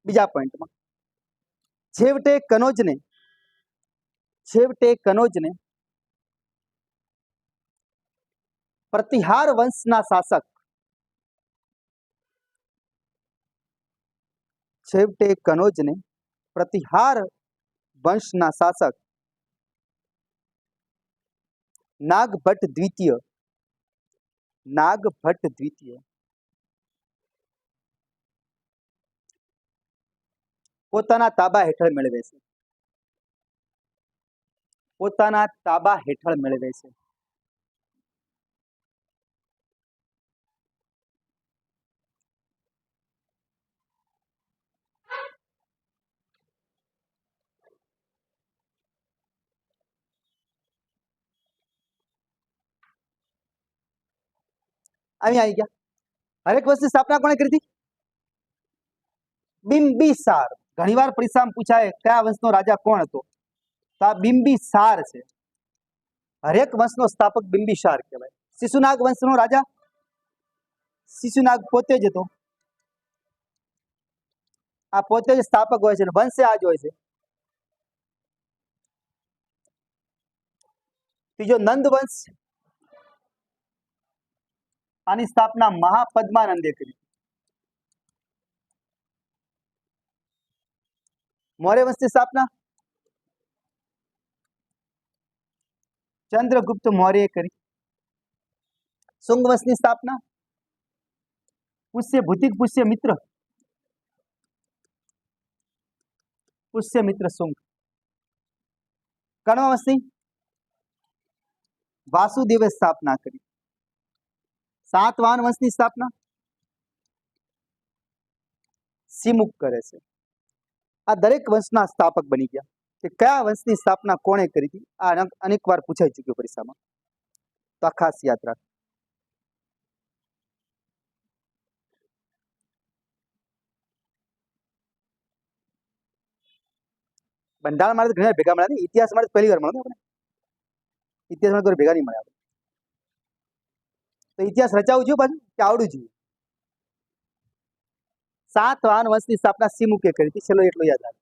[SPEAKER 1] બીજા પોઈન્ટમાં છેવટે કનોજને પ્રતિહાર વંશના શાસક નાગભટ્ટ દ્વિતીય પોતાના તાબા હેઠળ મેળવે છે. અહીં આવી ગયા. હરેક વસ્તુની સ્થાપના કોણે કરી હતી? બિંબિસાર. ઘણીવાર પરીક્ષામાં પૂછાય કયા વંશનો રાજા કોણ હતો? તો આ બિંબિસાર છે. હરેક વંશનો સ્થાપક બિંબિસાર કહેવાય. શિશુનાગ વંશનો રાજા શિશુનાગ પોતે જ હતો. આ પોતે જ સ્થાપક હોય છે, વંશ આ જ હોય છે. ત્રીજો નંદ વંશ, આની સ્થાપના મહાપદ્માનંદે કરી. મૌર્ય વંશની સ્થાપના ચંદ્રગુપ્ત મૌર્યએ કરી. શુંગ વંશની સ્થાપના પુષ્યમિત્ર શુંગ. કણ્વ વંશની વાસુદેવે સ્થાપના કરી. સાતવાહન વંશની સ્થાપના સિમુક કરે છે. આ દરેક વંશના સ્થાપક બની ગયા. કે કયા વંશની સ્થાપના કોણે કરી હતી? આ અનેક વાર પૂછાઈ ચૂક્યું પરીક્ષામાં, તો આ ખાસ યાદ રાખ. બંધારણ માટે ઘણા ભેગા મળ્યા નહીં, ઇતિહાસ માટે પહેલી વાર મળ્યો આપણે. ઇતિહાસમાં કોઈ ભેગા નહીં મળ્યા. તો ઇતિહાસ રચાવું જોઈએ પાછું કે આવડું જોઈએ? સાતવાહન વંશની સ્થાપના સિમુકે કરી હતી, ચલો એટલું યાદ રાખજો.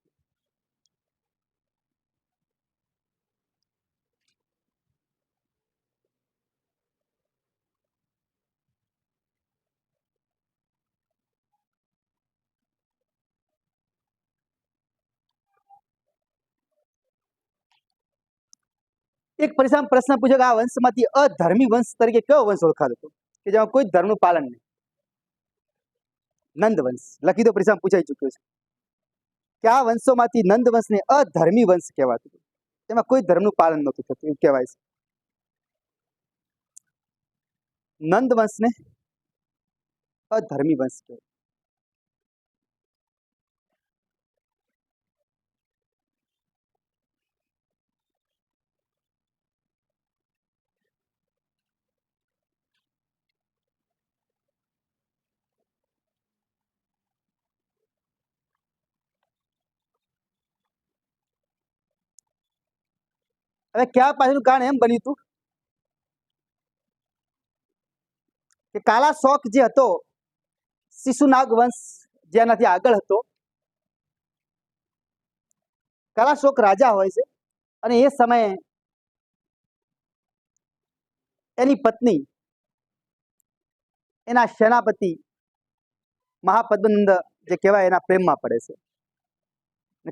[SPEAKER 1] એક પરીક્ષામાં પ્રશ્ન પૂછ્યો કે આ વંશમાંથી અધર્મી વંશ તરીકે કયો વંશ ઓળખાતો હતો કે જેમાં કોઈ ધર્મનું પાલન નહીં? નંદ વંશ. લખી દો, પરીક્ષામાં પૂછાઈ ચૂક્યો છે કે આ વંશોમાંથી નંદ વંશને અધર્મી વંશ કહેવાતું હતું, તેમાં કોઈ ધર્મનું પાલન નહોતું થતું, એવું કહેવાય છે. નંદ વંશને અધર્મી વંશ કહેવાય. હવે કયા પાછળનું કારણ એમ બન્યું હતું કે કાલા શોક જે હતો, શિશુનાગ વંશ જેનાથી આગળ હતો, કાલા શોક રાજા હોય છે અને એ સમયે એની પત્ની એના સેનાપતિ મહાપદ્મનંદ જે કહેવાય એના પ્રેમમાં પડે છે.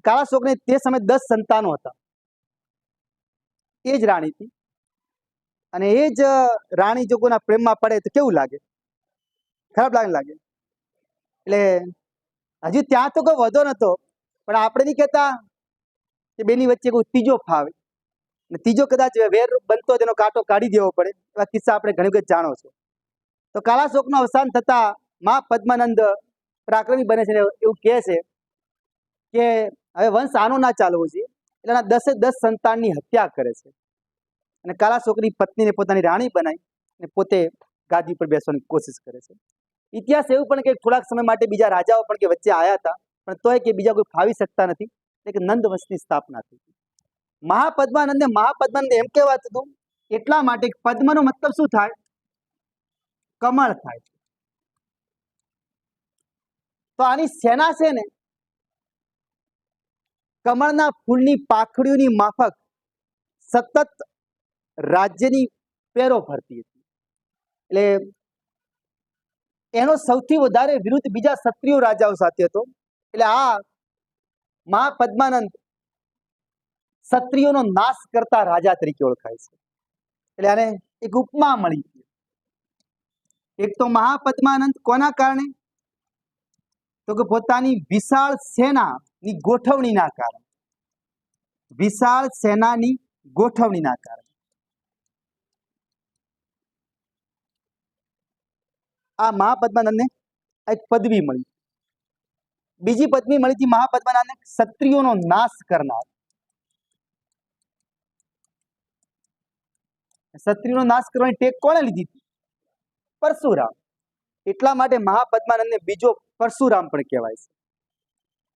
[SPEAKER 1] કાલા શોકને તે સમયે 10 સંતાનો હતા. એ જ રાણી હતી અને એ જ રાણી જો કોઈના પ્રેમમાં પડે તો કેવું લાગે? ખરાબ લાગે. એટલે હજુ ત્યાં તો કોઈ વધો નતો, પણ આપણે નહીં કહેતા કે બેની વચ્ચે કોઈ ત્રીજો ફાવે, ને ત્રીજો કદાચ વેર બનતો તેનો કાંટો કાઢી દેવો પડે, એવા કિસ્સા આપણે ઘણી વખત જાણો છો. તો કાલા શોકનું અવસાન થતા મા પદ્માનંદ પરાક્રમી બને છે, એવું કહે છે કે હવે વંશ આનો ના ચાલવો જોઈએ, એટલે એના 10 સંતાનની હત્યા કરે છે અને કાલા શોકની પત્નીને પોતાની રાણી બનાવી અને પોતે ગાદી પર બેસવાની કોશિશ કરે છે. ઇતિહાસ એવું પણ કે થોડાક સમય માટે બીજા રાજાઓ પણ કે વચ્ચે આવ્યા હતા, પણ તોય કે બીજા કોઈ ફાવી શકતા નથી, એટલે કે નંદ વંશની સ્થાપના થઈ. મહાપદ્માનંદ એમ કહેવાતું હતું એટલા માટે પદ્મનો મતલબ શું થાય? કમળ થાય. તો આની સેના છે ને કમળના ફૂલની પાખડીઓની માફક સતત રાજ્યની પેરો ભરતી હતી. એટલે એનો સૌથી વધારે વિરુદ્ધ બીજા ક્ષત્રિય રાજાઓ સાથે હતો. એટલે આ મહાપદ્માનંદ ક્ષત્રિયોનો નાશ કરતા રાજા તરીકે ઓળખાય છે. એટલે આને એક ઉપમા મળી. એક તો મહાપદ્માનંદ કોના કારણે? તો કે પોતાની વિશાળ સેનાની ગોઠવણીના કારણે. વિશાળ સેનાની ગોઠવણીના કારણે આ મહાપદ્માનંદને એક પદવી મળી. બીજી પદવી મળી હતી મહાપદ્માનંદને ક્ષત્રિયોનો નાશ કરનાર. ક્ષત્રિયોનો નાશ કરવાની ટેક કોણે લીધી હતી? પરશુરામ. એટલા માટે મહાપદ્માનંદને બીજો પરશુરામ પણ કહેવાય છે.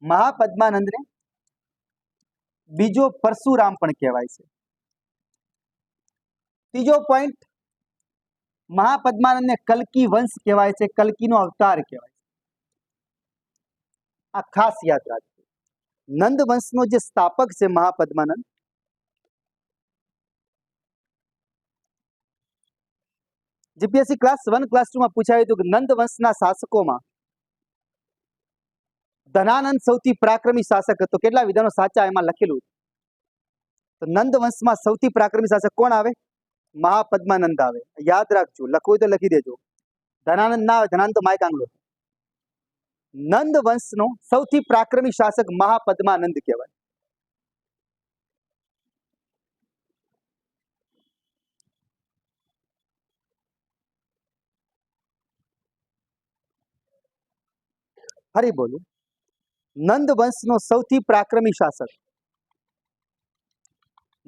[SPEAKER 1] મહાપદ્માનંદને બીજો પરશુરામ પણ કહેવાય છે. ત્રીજો પોઈન્ટ, મહાપદ્માનંદને કલ્કી વંશ કહેવાય છે, કલ્કીનો અવતાર કહેવાય છે. આ ખાસ યાદ રાખજો. નંદ વંશનો જે સ્થાપક છે મહાપદ્માનંદ, જીપીએસસી ક્લાસ 1 ક્લાસ 2 માં પૂછાયું હતું કે નંદ વંશના શાસકોમાં ધનાનંદ સૌથી પરાક્રમી શાસક હતો. કેટલા વિધાનો સાચા એમાં લખેલું. તો નંદ વંશમાં સૌથી પરાક્રમી શાસક કોણ આવે? મહાપદ્માનંદ આવે. યાદ રાખજો, લખવું તો લખી દેજો. ધનાનંદ ના આવે, ધનાનંદ તો માઇક આંગલો. નંદ વંશનો સૌથી પરાક્રમી શાસક મહાપદ્માનંદ કહેવાય. ફરી બોલું, નંદ વંશનો સૌથી પરાક્રમી શાસક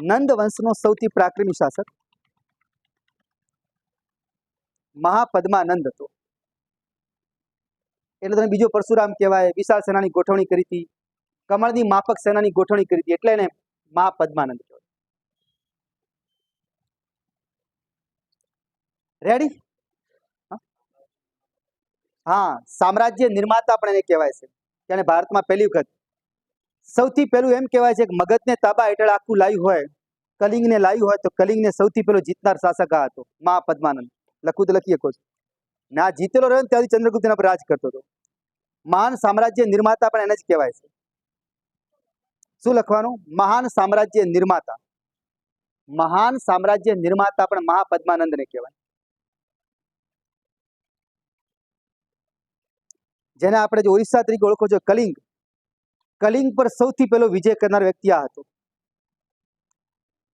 [SPEAKER 1] નંદ વંશનો સૌથી પરાક્રમી શાસક મહાપદ્માનંદ હતો. એટલે તેને બીજો પરશુરામ કહેવાય. વિશાળ સેનાની ગોઠવણી કરી હતી, કમળની માફક સેનાની ગોઠવણી કરી હતી, એટલે એને મહાપદ્માનંદ કહેવાય. રેડી? હા, સામ્રાજ્ય નિર્માતા પણ એને કહેવાય છે. તેને ભારતમાં પહેલી વખત સૌથી પહેલું એમ કહેવાય છે કે મગધને તાબા હેઠળ આખું લાવ્યું હોય, કલિંગને લાવ્યું હોય, તો કલિંગને સૌથી પહેલો જીતનાર શાસક આ હતો, મહાપદ્માનંદ. લખવું તો લખી શકો છો. ના જીતેલો રહ્યો ને ત્યાંથી ચંદ્રગુપ્ત એના પર રાજ કરતો હતો. મહાન સામ્રાજ્ય નિર્માતા પણ એને જ કહેવાય છે. શું લખવાનું? મહાન સામ્રાજ્ય નિર્માતા. મહાન સામ્રાજ્ય નિર્માતા પણ મહાપદ્માનંદને કહેવાય. જેને આપણે જે ઓરિસ્સા તરીકે ઓળખો છો, કલિંગ, કલિંગ પર સૌથી પહેલો વિજય કરનાર વ્યક્તિ આ હતો.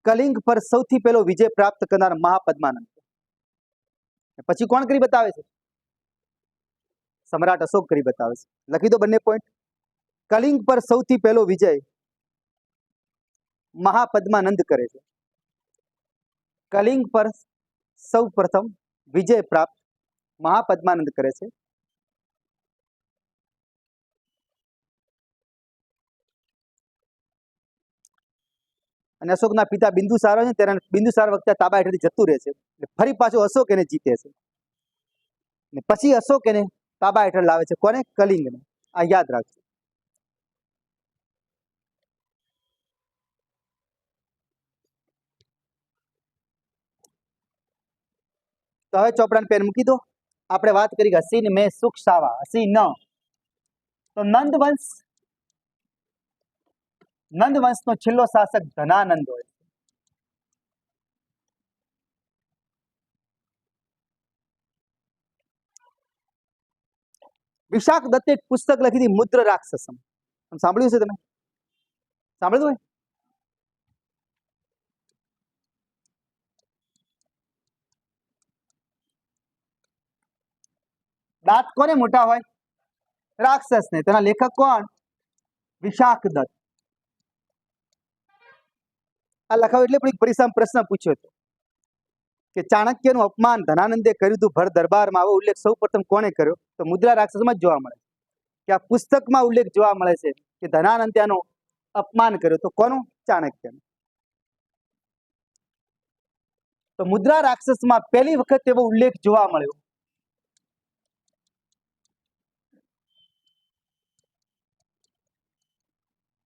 [SPEAKER 1] કલિંગ પર સૌથી પહેલો વિજય પ્રાપ્ત કરનાર મહાપદ્માનંદ. પછી કોણ કરી બતાવે છે? સમ્રાટ અશોક કરી બતાવે છે. લખી દો બંને પોઈન્ટ. કલિંગ પર સૌથી પહેલો વિજય મહાપદ્માનંદ કરે છે. કલિંગ પર સૌ પ્રથમ વિજય પ્રાપ્ત મહાપદ્માનંદ કરે છે. અને અશોકના પિતા બિંદુસાર છે, ત્યારે બિંદુસાર વખતે તાબા હેઠળથી જતું રહે છે. ફરી પાછું અશોક એને જીતે છે. પછી અશોક એને તાબા હેઠળ લાવે છે. કોને? કલિંગને. આ યાદ રાખજો. તો હવે ચોપડાને પેન મૂકી દો. આપણે વાત કરી હસીન મેં સુખ સાવા, હસી ન. તો નંદ વંશનો છેલ્લો શાસક ધનાનંદ હોય. વિશાખ દત્તે એક પુસ્તક લખી હતી, મુદ્ર રાક્ષસમ. સાંભળ્યું છે તમે? સાંભળ્યું હોય? દાંત કોને મોટા હોય? રાક્ષસ ને. તેના લેખક કોણ? વિશાખ દત્ત. આ લખાવ એટલે પણ એક પરીક્ષામાં પ્રશ્ન પૂછ્યો હતો કે ચાણક્યનું અપમાન ધનાનંદે કર્યું હતું ભર દરબારમાં. આવો ઉલ્લેખ સૌ પ્રથમ કોણે કર્યો? તો મુદ્રા રાક્ષસમાં જ જોવા મળે કે આ પુસ્તકમાં ઉલ્લેખ જોવા મળે છે કે ધનાનંદ ત્યાંનું અપમાન કર્યું. તો કોનું? ચાણક્યનું. તો મુદ્રા રાક્ષસમાં પહેલી વખત એવો ઉલ્લેખ જોવા મળ્યો.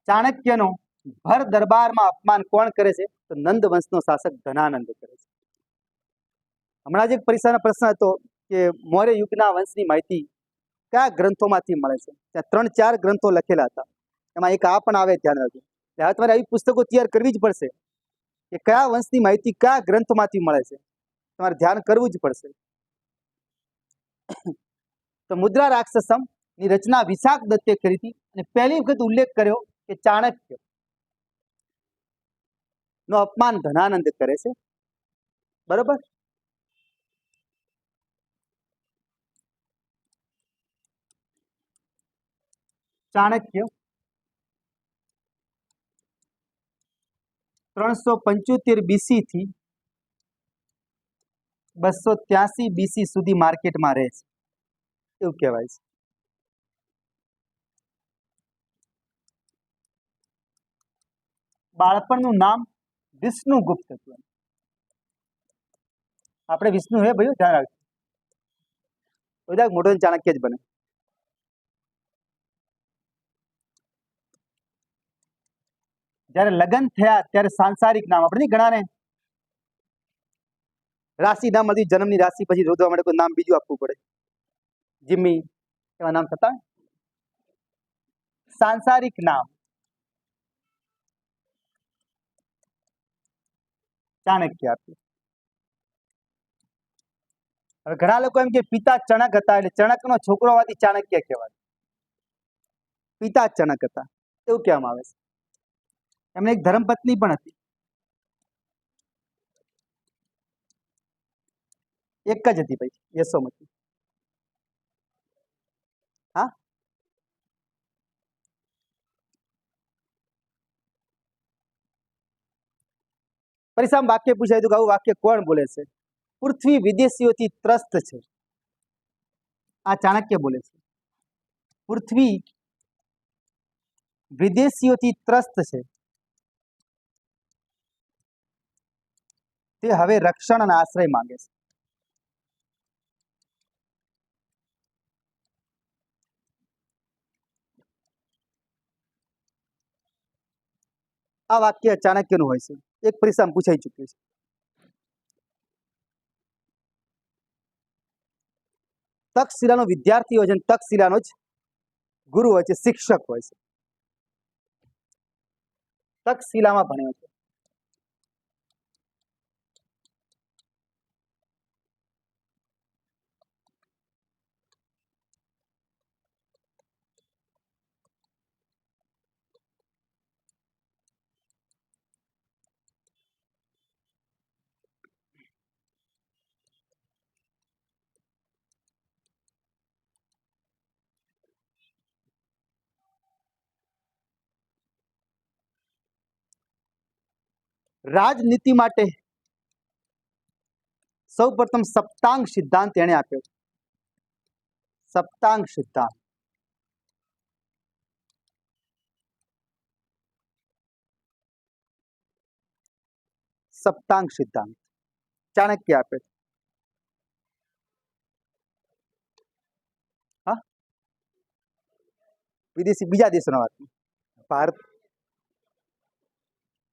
[SPEAKER 1] ચાણક્યનો ભર દરબારમાં અપમાન કોણ કરે છે? તો નંદ વંશનો શાસક ધનાનંદ કરે છે. હમણાં જ એક પરીક્ષાનો પ્રશ્ન હતો કે મૌર્ય યુગના વંશની માહિતી કયા ગ્રંથોમાંથી મળે છે? ત્યાં 3-4 ગ્રંથો લખેલા હતા. એમાં એક આ પણ આવે, ધ્યાન રાખજો. હવે તમારે આવી પુસ્તકો તૈયાર કરવી જ પડશે કે કયા વંશની માહિતી કયા ગ્રંથોમાંથી મળે છે. તમારે ધ્યાન કરવું જ પડશે. તો મુદ્રા રાક્ષસમ ની રચના વિશાખ દત્તે કરી હતી અને પહેલી વખત ઉલ્લેખ કર્યો કે ચાણક્ય નો અપમાન ધનાનંદ કરે છે. બરોબર? ચાણક્ય 375 BC થી 283 BC સુધી માર્કેટમાં રહે છે, એવું કહેવાય છે. બાળપણનું નામ વિષ્ણુગુપ્ત હતું. આપણે વિષ્ણુ હે ભાઈ, ધ્યાન રાખજો. બધા મોટો ચાણક્ય જ બને. જયારે લગ્ન થયા ત્યારે સાંસારિક નામ આપણે ઘણાને રાશિ નામ હતી, જન્મની રાશિ પછી શોધવા માટે કોઈ નામ બીજું આપવું પડે. જીમ્મી એવા નામ થતા. સાંસારિક નામ ચાણક્ય આપ્યું. હવે ઘણા લોકો એમ કે પિતા ચણક હતા એટલે ચણકનો છોકરો હોવાથી ચાણક્ય કહેવાય. પિતા ચણક હતા એવું કહેવામાં આવે છે. એમને એક ધર્મપત્ની પણ હતી, એક જ હતી ભાઈ, યશોમતી. હા, પરીક્ષામાં વાક્ય પૂછાયું હતું કે આવું વાક્ય કોણ બોલે છે? પૃથ્વી વિદેશીઓથી ત્રસ્ત છે, આ ચાણક્ય બોલે છે. પૃથ્વી વિદેશીઓથી ત્રસ્ત છે, તે હવે રક્ષણ અને આશ્રય માંગે છે. આ વાક્ય ચાણક્યનું હોય છે, એક પરીક્ષામાં પૂછાઈ ચૂક્યું છે. તક્ષશિલાનો વિદ્યાર્થી હોય છે અને તક્ષશિલાનો જ ગુરુ હોય છે, શિક્ષક હોય છે. તક્ષશિલામાં ભણ્યો છે. રાજનીતિ માટે સૌ પ્રથમ સપ્તાંગ સિદ્ધાંત એણે આપ્યો. સપ્તાંગ સિદ્ધાંત. સપ્તાંગ સિદ્ધાંત ચાણક્ય આપે છે. હા, વિદેશી બીજા દેશોનો વાત, ભારત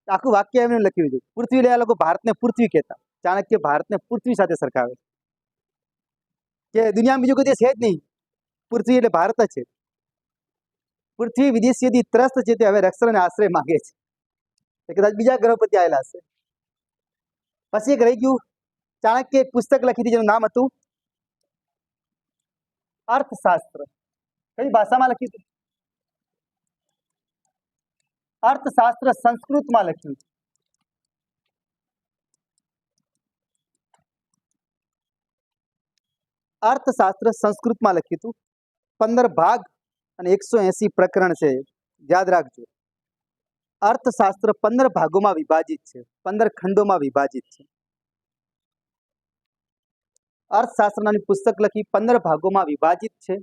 [SPEAKER 1] આખું વાક્ય એમને લખ્યું છે. પૃથ્વી એટલે આ લોકો ભારતને પૃથ્વી કહેતા. ચાણક્ય ભારતને પૃથ્વી સાથે સરખાવે કે દુનિયામાં બીજો કોઈ દેશ છે જ નહીં, પૃથ્વી એટલે ભારત જ છે. પૃથ્વી વિદેશીઓથી ત્રસ્ત છે, તે હવે રક્ષણ અને આશ્રય માંગે છે. એ કદાચ બીજા ગ્રહ પરથી આવેલા હશે. પછી એક રહી ગયું, ચાણક્ય એક પુસ્તક લખી હતી જેનું નામ હતું અર્થશાસ્ત્ર. કઈ ભાષામાં લખ્યું હતું? અર્થશાસ્ત્ર સંસ્કૃતમાં લખ્યું છે. અર્થશાસ્ત્ર સંસ્કૃતમાં લખ્યું હતું. 15 ભાગ અને 180 પ્રકરણ છે, યાદ રાખજો. અર્થશાસ્ત્ર 15 ભાગોમાં વિભાજિત છે, 15 ખંડોમાં વિભાજિત છે. અર્થશાસ્ત્રની પુસ્તક લખી 15 ભાગોમાં વિભાજિત છે.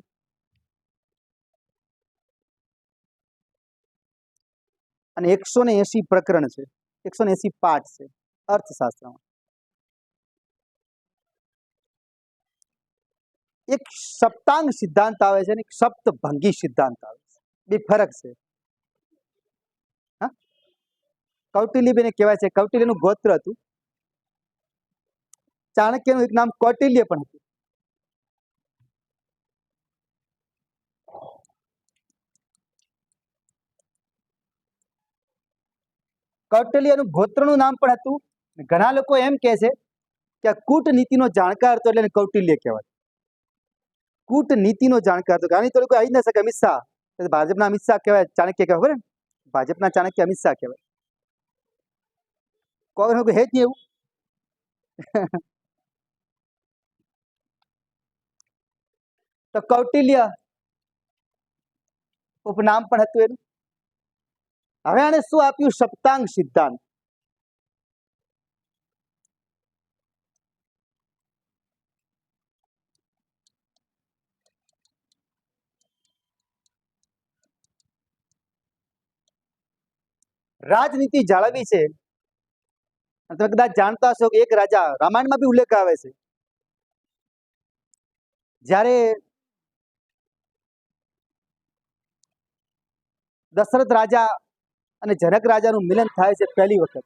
[SPEAKER 1] અને 180 પ્રકરણ છે, 180 પાઠ છે અર્થશાસ્ત્રમાં. એક સપ્તાંગ સિદ્ધાંત આવે છે અને એક સપ્તભંગી સિદ્ધાંત આવે છે, બે ફરક છે. કૌટિલ્યબેન કહેવાય છે, કૌટિલ્યનું ગોત્ર હતું. ચાણક્યનું એક નામ કૌટિલ્ય પણ હતું. કૌટિલ્યનું ગોત્રનું નામ પણ હતું. ઘણા લોકો એમ કહે છે કે આ કૂટનીતિનો જાણકાર હતો એટલે એને કૌટિલ્ય કહેવાય. કૂટનીતિનો જાણકાર હતો. ઘણી તો લોકો આવી જ ન શકે. અમિત શાહ, ભાજપના અમિત શાહ કહેવાય, ચાણક્ય કહેવાય. ખબર? ભાજપના ચાણક્ય અમિત શાહ કહેવાય. કોઈ હે જ નહીં એવું. તો કૌટિલ્ય ઉપનામ પણ હતું એનું. હવે આને શું આપ્યું? સપ્તાંગ સિદ્ધાંત. રાજનીતિ જાળવી છે. તમે કદાચ જાણતા હશો કે એક રાજા, રામાયણમાં બી ઉલ્લેખ આવે છે, જ્યારે દશરથ રાજા અને જનક રાજાનું મિલન થાય છે પહેલી વખત,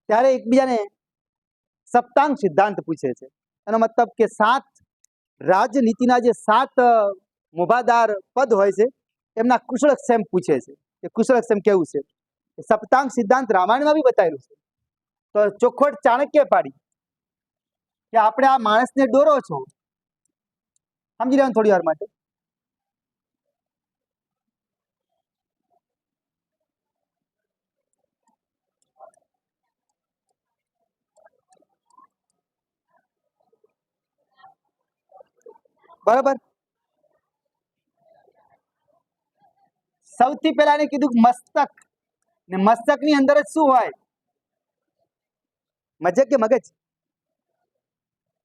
[SPEAKER 1] ત્યારે એકબીજાને સપ્તાંગ સિદ્ધાંત પૂછે છે. એનો મતલબ કે 7 રાજનીતિના જે 7 મોભાદાર પદ હોય છે એમના કુશળક્ષેમ પૂછે છે. એ કુશળક્ષેમ કેવું છે? સપ્તાંગ સિદ્ધાંત રામાયણમાં બી બતાવેલું છે. તો ચોખવટ ચાણક્ય પાડી કે આપણે આ માણસને દોરો છો, સમજી લેવાનું થોડી વાર માટે. બરાબર. સૌથી પહેલા એને કીધું મસ્તક, ને મસ્તકની અંદર જ શું હોય? મજક કે મગજ?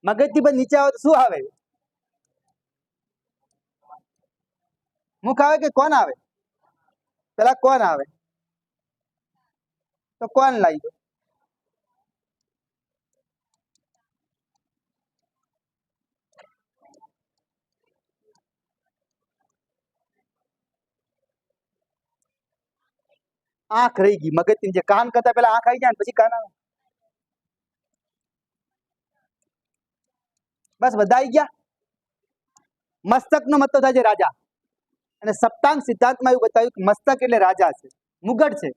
[SPEAKER 1] મગજથી પણ નીચે આવે તો શું આવે? મુખ આવે કે કોણ આવે? પેલા કોણ આવે? તો કોણ લાવી દો. આંખ રહી ગઈ મગજ ની. કાન કરતા પેલા આંખ આવી જાય ને પછી કાન આવે. બસ બધા આવી ગયા. મસ્તક નો મતલબ થાય છે રાજા. અને સપ્તાંગ સિદ્ધાંતમાં એવું બતાવ્યું કે મસ્તક એટલે રાજા છે, મુગટ છે.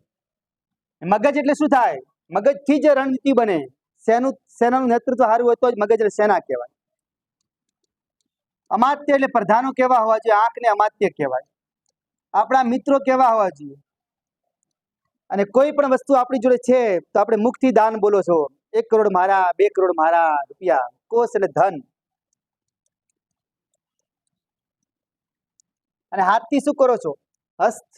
[SPEAKER 1] મગજ એટલે શું થાય? મગજ થી જ રણનીતિ બને. સેનાનું નેતૃત્વ સારું હોય તો જ મગજ એટલે સેના કહેવાય. અમાત્ય એટલે પ્રધાનો કેવા હોવા જોઈએ? આંખને અમાત્ય કહેવાય. આપણા મિત્રો કેવા હોવા જોઈએ? અને કોઈ પણ વસ્તુ આપણી જોડે છે તો આપણે મુખથી દાન બોલો છો. 1 કરોડ મારા, 2 કરોડ મારા રૂપિયા. કોષ એટલે ધન. અને હાથથી શું કરો છો? હસ્ત.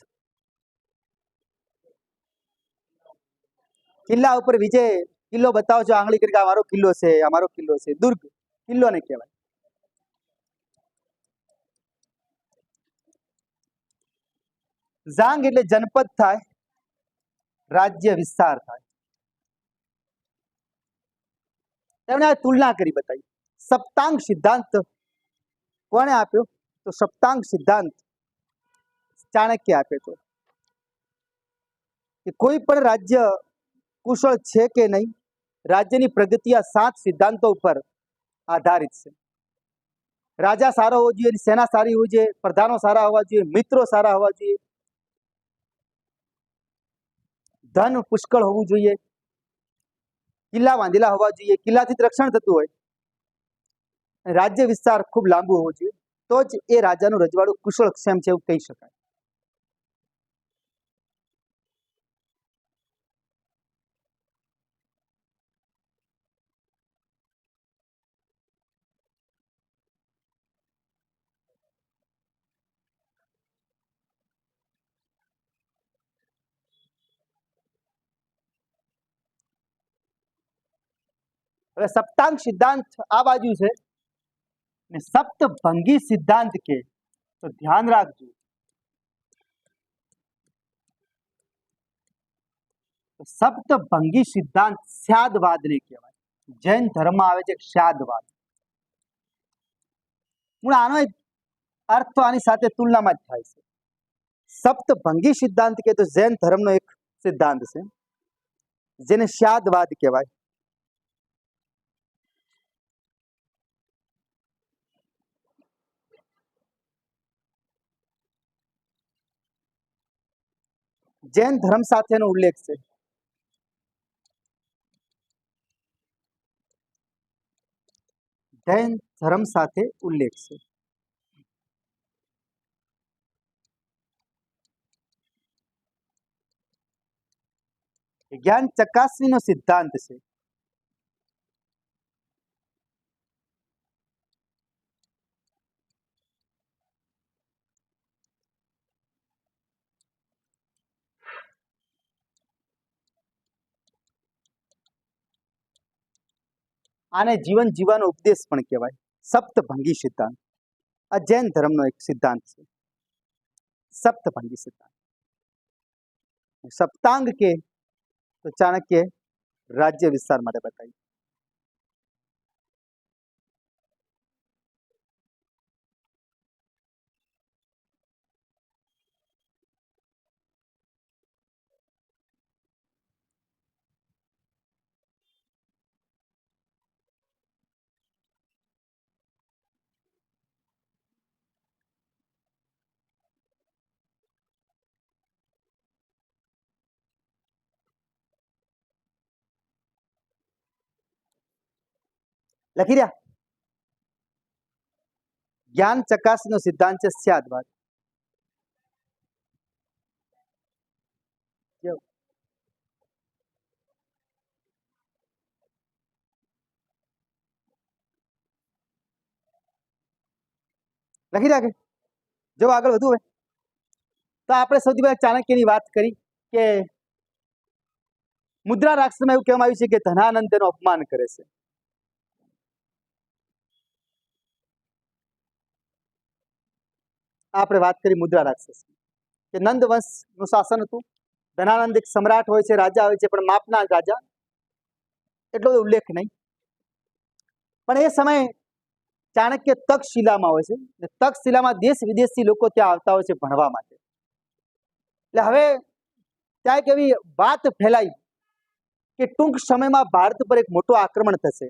[SPEAKER 1] કિલ્લા ઉપર વિજય કિલ્લો બતાવો છો, આંગળી કરી અમારો કિલ્લો છે, અમારો કિલ્લો છે. દુર્ગ કિલ્લો ને કહેવાય. જાંગ એટલે જનપદ થાય, રાજ્ય વિસ્તાર થાય. તેમણે આ તુલના કરી બતાવી. સપ્તાંગ સિદ્ધાંત કોણે આપ્યો? તો સપ્તાંગ સિદ્ધાંત ચાણક્ય આપે તો કે કોઈ પણ રાજ્ય કુશળ છે કે નહીં, રાજ્યની પ્રગતિ આ 7 સિદ્ધાંતો ઉપર આધારિત છે. રાજા સારો હોવો જોઈએ, સેના સારી હોવી જોઈએ, પ્રધાનો સારા હોવા જોઈએ, મિત્રો સારા હોવા જોઈએ, ધન પુષ્કળ હોવું જોઈએ, કિલ્લા બાંધેલા હોવા જોઈએ, કિલ્લાથી રક્ષણ થતું હોય, રાજ્ય વિસ્તાર ખૂબ લાંબુ હોવો જોઈએ, તો જ એ રાજાનું રજવાડું કુશળક્ષેમ છે એવું કહી શકાય. હવે સપ્તાંગ સિદ્ધાંત આ બાજુ છે ને સપ્તભંગી સિદ્ધાંત કે તો ધ્યાન રાખજો. સપ્તભંગી સિદ્ધાંત સ્યાદવાદને કહેવાય. જૈન ધર્મમાં આવે છે સ્યાદવાદ. હું આનો એક અર્થ આની સાથે તુલનામાં જ થાય છે. સપ્તભંગી સિદ્ધાંત કે તો જૈન ધર્મનો એક સિદ્ધાંત છે જેને સ્યાદવાદ કહેવાય. જૈન ધર્મ સાથેનો ઉલ્લેખ છે. જૈન ધર્મ સાથે ઉલ્લેખ છે. જ્ઞાન ચકાસણીનો સિદ્ધાંત છે. આને જીવન જીવવાનો ઉપદેશ પણ કહેવાય. સપ્તભંગી સિદ્ધાંત આ જૈન ધર્મનો એક સિદ્ધાંત છે. સપ્તભંગી સિદ્ધાંત. સપ્તાંગ કે તો ચાણક્ય રાજ્ય વિસ્તાર માટે બતાવ્યું. લખી રહ્યા. જ્ઞાન ચકાસણીનો સિદ્ધાંત છે સ્યાદવાદ. લખી રાખે. જો આગળ વધુ હોય તો આપણે સૌથી પહેલા ચાણક્યની વાત કરી કે મુદ્રા રાક્ષસમાં એવું કહેવામાં આવ્યું છે કે ધનાનંદ તેનું અપમાન કરે છે. આપણે વાત કરી મુદ્રા રાક્ષસ કે નંદ વંશનું શાસન હતું. ધનાનંદ એક સમ્રાટ હોય છે, રાજા હોય છે, પણ માપના રાજા, એટલો ઉલ્લેખ નહીં. પણ એ સમયે ચાણક્ય તક્ષશિલામાં હોય છે. તક્ષશિલામાં દેશ વિદેશથી લોકો ત્યાં આવતા હોય છે ભણવા માટે. એટલે હવે ત્યાં એક એવી વાત ફેલાઈ કે ટૂંક સમયમાં ભારત પર એક મોટું આક્રમણ થશે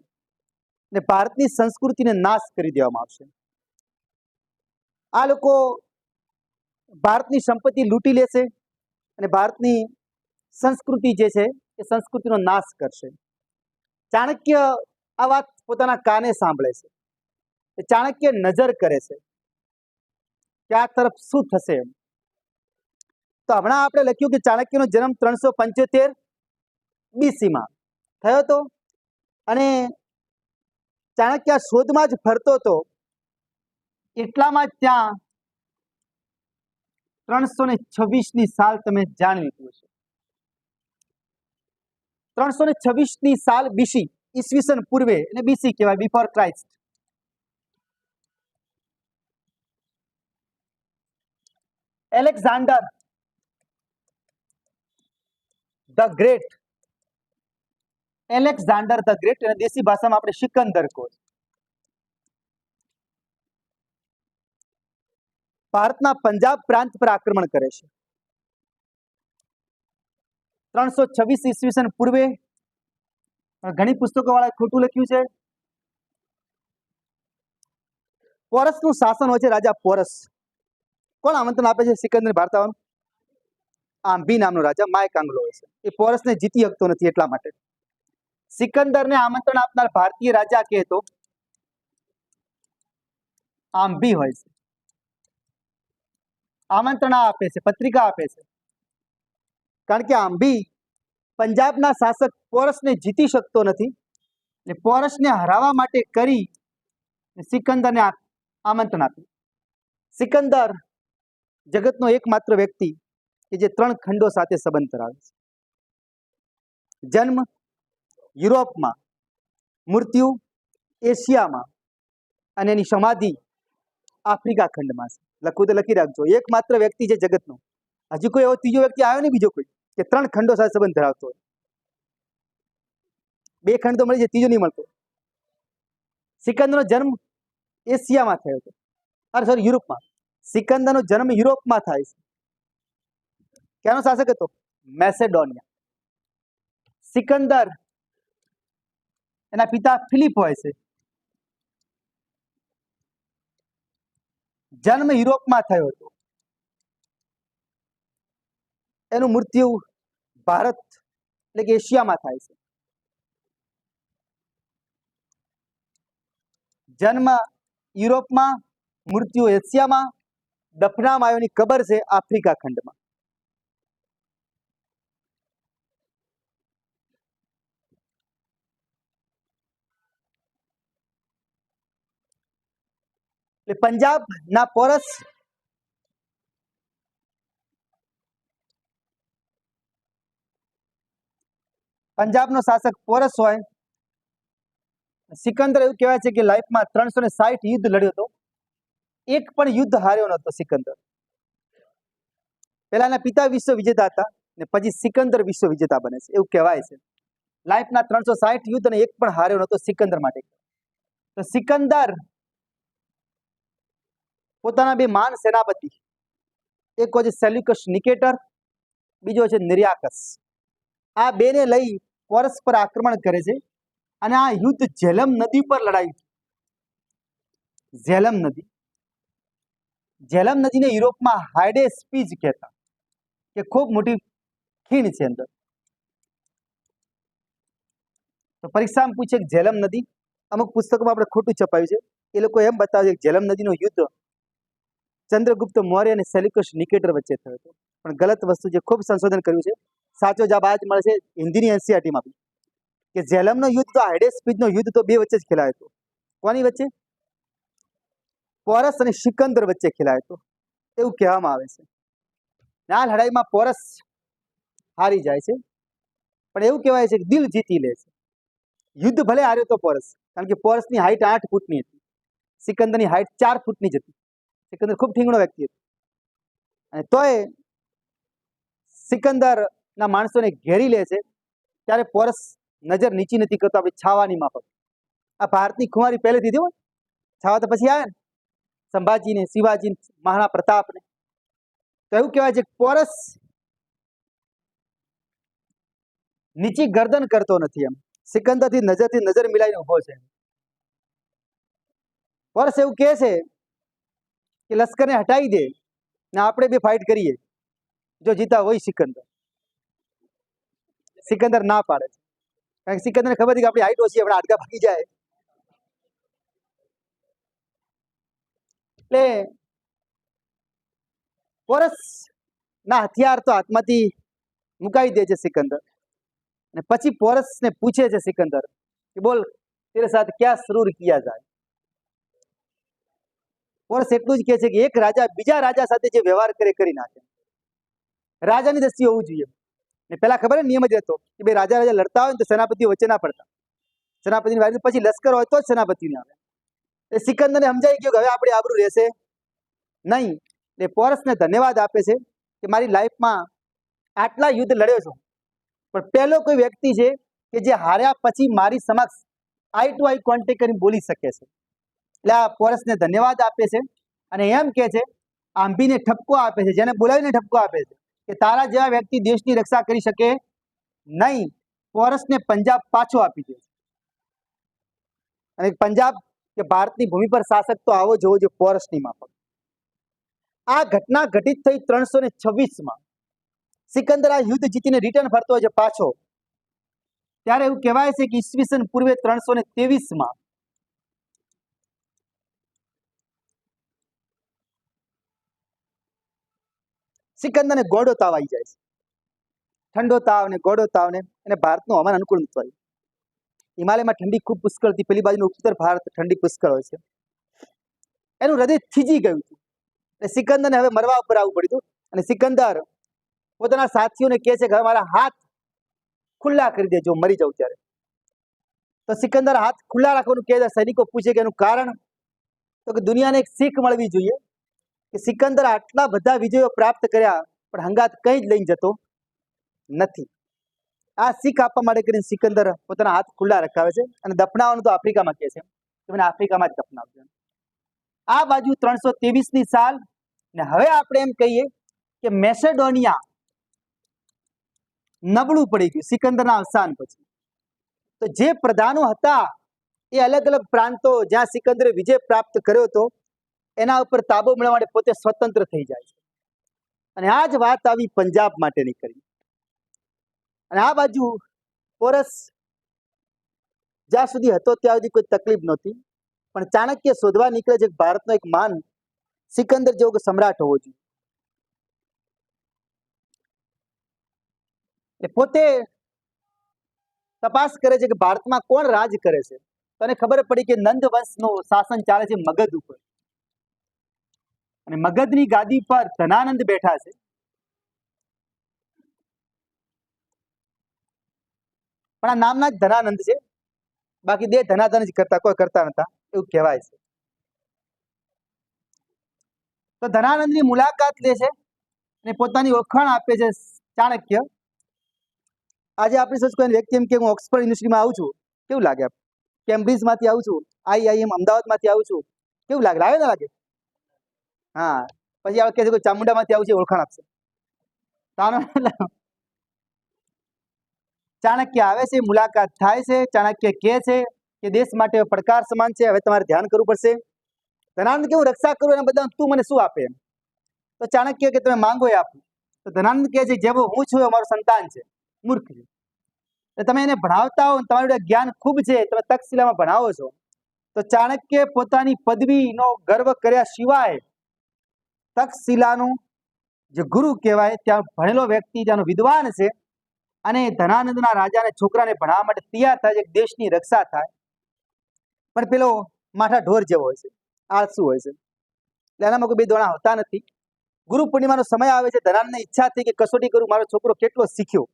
[SPEAKER 1] ને ભારતની સંસ્કૃતિને નાશ કરી દેવામાં આવશે. આ લોકો ભારતની સંપત્તિ લૂંટી લેશે અને ભારતની સંસ્કૃતિ જે છે એ સંસ્કૃતિનો નાશ કરશે. ચાણક્ય આ વાત પોતાના કાને સાંભળે છે. ચાણક્ય નજર કરે છે કે આ તરફ શું થશે એમ. તો હમણાં આપણે લખ્યું કે ચાણક્યનો જન્મ 375 BC-માં થયો હતો અને ચાણક્ય શોધમાં જ ફરતો હતો એટલામાં જ ત્યાં 326ની સાલ તમે જાણી લીધું હશે. 326ની સાલ બીસી, ઈસવીસન પૂર્વે, અને બીસી કહેવાય, before Christ. Alexander the great, Alexander the great, અને દેશી ભાષામાં આપણે સિકંદર કહો, ભારતના પંજાબ પ્રાંત પર આક્રમણ કરે છે. 326 ઈસવીસન પૂર્વે. ઘણી પુસ્તકો વાળા ખોટું લખ્યું છે. પોરસનું શાસન હોય છે, રાજા પોરસ. કોણ આમંત્રણ આપે છે સિકંદર ભારત આવવાનું? આંભી નામનો રાજા, માય કાંગલો હોય છે. એ પોરસને જીતી શકતો નથી, એટલા માટે સિકંદરને આમંત્રણ આપનાર ભારતીય રાજા કે તો આંભી હોય છે. આમંત્રણ આપે છે, પત્રિકા આપે છે, કારણ કે આંભી પંજાબના શાસક પોરસને જીતી શકતો નથી. એટલે પોરસને હરાવવા માટે કરી સિકંદરને આમંત્રણ આપ્યું. સિકંદર જગતનો એકમાત્ર વ્યક્તિ કે જે 3 ખંડો સાથે સંબંધ ધરાવે છે. જન્મ યુરોપમાં, મૃત્યુ એશિયામાં, અને એની સમાધિ આફ્રિકા ખંડમાં છે. લખવું તો લખી રાખજો, એકમાત્ર વ્યક્તિ છે જગતનો. હજી કોઈ એવો ત્રીજો વ્યક્તિ આવ્યો નહીં, બીજો કોઈ કે 3 ખંડો સાથે સંબંધ ધરાવતો હોય. 2 ખંડ તો મળી જાય, ત્રીજો નહીં મળતો. સિકંદરનો જન્મ એશિયામાં થયો હતો, અરે સોરી, યુરોપમાં. સિકંદરનો જન્મ યુરોપમાં થાય છે. ક્યાંનો શાસક હતો? મેસેડોનિયા. સિકંદર, એના પિતા ફિલિપ હોય છે. જન્મ યુરોપમાં થયો હતો, એનું મૃત્યુ ભારત એટલે કે એશિયામાં થાય છે. જન્મ યુરોપમાં, મૃત્યુ એશિયામાં, દફનામાં આવ્યોની કબર છે આફ્રિકા ખંડમાં. એટલે પંજાબના પોરસ પંજાબનો શાસક પોરસ હોય. સિકંદર એવું કહેવાય છે કે લાઈફમાં 360 યુદ્ધ લડ્યો હતો, એક પણ યુદ્ધ હાર્યો નહોતો સિકંદર. પહેલા એના પિતા વિશ્વ વિજેતા હતા ને પછી સિકંદર વિશ્વ વિજેતા બને છે, એવું કહેવાય છે. લાઈફના 360 યુદ્ધ અને એક પણ હાર્યો નહોતો સિકંદર માટે. તો સિકંદર પોતાના 2 માન સેનાપતિ, એક હોય છે સેલ્યુકસ નિકેટર, બીજો છે નિર્યાકસ. આ બેને લઈ પોરસ પર આક્રમણ કરે છે અને આ યુદ્ધ ઝેલમ નદી પર લડાયું. ઝેલમ નદી, ઝેલમ નદીને યુરોપમાં હાઇડેસ્પીઝ કહેતા, કે ખૂબ મોટી ખીણ છે અંદર. તો પરીક્ષામાં પૂછે કે ઝેલમ નદી, અમુક પુસ્તકોમાં આપણે ખોટું છપાયું છે. એ લોકો એમ બતાવે છે કે ઝેલમ નદીનો યુદ્ધ ચંદ્રગુપ્ત મૌર્ય અને સેલ્યુકસ નિકેટર વચ્ચે થયો હતો, પણ ગલત વસ્તુ છે. ખૂબ સંશોધન કર્યું છે. સાચો જવાબ આ જ મળે છે હિન્દીની એનસીઆરટીમાં બી, કે ઝેલમનો યુદ્ધ તો હાઇડેસ્પીઝનો યુદ્ધ તો 2 વચ્ચે જ ખેલાયો હતો. કોની વચ્ચે? પોરસ અને સિકંદર વચ્ચે ખેલાયો હતો, એવું કહેવામાં આવે છે. આ લડાઈમાં પોરસ હારી જાય છે પણ એવું કહેવાય છે કે દિલ જીતી લે છે. યુદ્ધ ભલે હાર્યો તો પોરસ, કારણ કે પોરસની હાઈટ 8 ફૂટની હતી, સિકંદરની હાઈટ 4 ફૂટની જ હતી. સિકંદર ખૂબ ઠીંગણો વ્યક્તિ હતો, અને તોય સિકંદરના માણસોને ઘેરી લે છે ત્યારે પોરસ નજર નીચી નથી કરતો આપણી છાવાની માફક. આ ભારતની ખુમારી પહેલેથી હતી, છાવા તો પછી આવ્યા ને, સંભાજીને, શિવાજીને, મહારાણા પ્રતાપને. તો એવું કહેવાય છે કે પોરસ નીચી ગરદન કરતો નથી, એમ સિકંદરથી નજર મિલાઈને ઉભો છે. પોરસ એવું કહે છે કે લશ્કરને હટાવી દે ને આપણે બે ફાઇટ કરીએ, જો જીતા હોય સિકંદર. સિકંદર ના પાડે છે, કારણ કે સિકંદરને ખબર હતી કે આપણી હાઈટ ઓછી, આપણે હાડકા ભાગી જાય. એટલે પોરસ ના હથિયાર તો હાથમાંથી મુકાવી દે છે સિકંદર, અને પછી પોરસને પૂછે છે સિકંદર કે બોલ તેરે સાથ ક્યાં સરૂર કિયા જાય. પોરસ એટલું જ કહે છે કે એક રાજા બીજા રાજા સાથે જે વ્યવહાર કરે કરી નાખે. રાજાની દ્રષ્ટિએ હોવું જોઈએ. ને પેલા ખબર નિયમ જ હતો કે બે રાજા લડતા હોય ને તો સેનાપતિઓ વચ્ચે ના પડતા. સેનાપતિની વારી પછી લશ્કર હોય તો જ સેનાપતિને આવે. એ સિકંદરને સમજાઈ ગયું કે હવે આપણી આબરૂ રહેશે નહીં. એ પોરસને ધન્યવાદ આપે છે કે મારી લાઈફમાં આટલા યુદ્ધ લડ્યો છું, પણ પહેલો કોઈ વ્યક્તિ છે કે જે હાર્યા પછી મારી સમક્ષ આઈ ટુ આઈ કોન્ટેક્ટ કરીને બોલી શકે છે. એટલે આ પોરસને ધન્યવાદ આપે છે અને એમ કે છે, આંભીને ઠપકો આપે છે, જેને બોલાવીને ઠપકો આપે છે કે તારા જેવા વ્યક્તિ દેશની રક્ષા કરી શકે નહીં. પોરસને પંજાબ પાછો આપી દે. અને પંજાબ કે ભારતની ભૂમિ પર શાસક તો આવો જોવો જે પોરસની માફક. આ ઘટના ઘટિત થઈ 326માં. સિકંદર આ યુદ્ધ જીતીને રિટર્ન ફરતો હોય છે પાછો, ત્યારે એવું કહેવાય છે કે ઈસવીસન પૂર્વે 323માં સિકંદરને ગોળો તાવ આવી જાય છે. ઠંડો તાવ ને ગોળો તાવ ને એને ભારતનું હવામાન અનુકૂળ નથી થયું. હિમાલયમાં ઠંડી ખૂબ પુષ્કળ હતી, પેલી બાજુનું ઉત્તર ભારત ઠંડી પુષ્કળ હોય છે. એનું હૃદય થીજી ગયું હતું, એટલે સિકંદરને હવે મરવા ઉપર આવવું પડ્યું હતું. અને સિકંદર પોતાના સાથીઓને કહે છે કે હવે મારા હાથ ખુલ્લા કરી દેજો, મરી જાઉં ત્યારે. તો સિકંદર હાથ ખુલ્લા રાખવાનું કહે છે. સૈનિકો પૂછે કે એનું કારણ, તો કે દુનિયાને એક શીખ મળવી જોઈએ કે સિકંદર આટલા બધા વિજયો પ્રાપ્ત કર્યા પણ હંગાત કંઈ જ લઈને જતો નથી. આ શીખ આપવા માટે કરીને સિકંદર પોતાના હાથ ખુલ્લા રખાવે છે અને દફનાવાનું તો આફ્રિકામાં કહે છે કે મને આફ્રિકામાં જ દફનાવજો. આ બાજુ 323ની સાલ, ને હવે આપણે એમ કહીએ કે મેસેડોનિયા નબળું પડી ગયું સિકંદરના અવસાન પછી. તો જે પ્રધાનો હતા એ અલગ અલગ પ્રાંતો જ્યાં સિકંદરે વિજય પ્રાપ્ત કર્યો હતો એના ઉપર તાબો મેળવવા માટે પોતે સ્વતંત્ર થઈ જાય છે. અને આ જ વાત આવી પંજાબ માટેની કરી. અને આ બાજુ પોરસ જ્યાં સુધી હતો ત્યાં સુધી કોઈ તકલીફ નહોતી, પણ ચાણક્ય શોધવા નીકળે છે ભારતનો એક મહાન સિકંદર જેવો સમ્રાટ હોવો જોઈએ. એ પોતે તપાસ કરે છે કે ભારતમાં કોણ રાજ કરે છે. તને ખબર પડી કે નંદ વંશનું શાસન ચાલે છે મગધ ઉપર, અને મગધની ગાદી પર ધનાનંદ બેઠા છે. પણ આ નામના જ ધનાનંદ છે, બાકી બે ધનાધન જ કરતા, કોઈ કરતા નતા એવું કહેવાય છે. તો ધનાનંદની મુલાકાત લે છે અને પોતાની ઓળખાણ આપે છે ચાણક્ય. આજે આપણી સાથે કોઈ વ્યક્તિ એમ કે હું ઓક્સફર્ડ યુનિવર્સિટીમાં આવું છું, કેવું લાગે? કેમ્બ્રિજમાંથી આવું છું, IIM અમદાવાદમાંથી આવું છું, કેવું લાગે? લાગે ના લાગે? હા, પછી આ કહે છે કોઈ ચામુંડામાંથી આવું છે, ઓળખાણ આપશે. ચાણક્ય આવે છે, મુલાકાત થાય છે. ચાણક્ય કહે છે કે દેશ માટે પડકાર સમાન છે, હવે તમારે ધ્યાન કરવું પડશે. ધનાનંદ કે હું રક્ષા કરું એના બદલે તું મને શું આપે? તો ચાણક્ય કે તમે માંગો એ આપું. તો ધનાનંદ કહે છે જેવો હું છું અમારું સંતાન છે, મૂર્ખ છે. તમે એને ભણાવતા હો, તમારું જ્ઞાન ખૂબ છે, તમે તક્ષશિલામાં ભણાવો છો. તો ચાણક્ય પોતાની પદવીનો ગર્વ કર્યા સિવાય તક્ષશિલાનું જે ગુરુ કહેવાય ત્યાં ભણેલો વ્યક્તિ, ત્યાંનો વિદ્વાન છે, અને ધનાનંદના રાજાને છોકરાને ભણાવવા માટે તૈયાર થાય છે, દેશની રક્ષા થાય. પણ પેલો માથા ઢોર જેવો હોય છે, આળસુ હોય છે, એટલે એનામાં કોઈ બે દોણા હોતા નથી. ગુરુ પૂર્ણિમાનો સમય આવે છે, ધનાનંદને ઈચ્છા થઈ કે કસોટી કરું મારો છોકરો કેટલો શીખ્યો.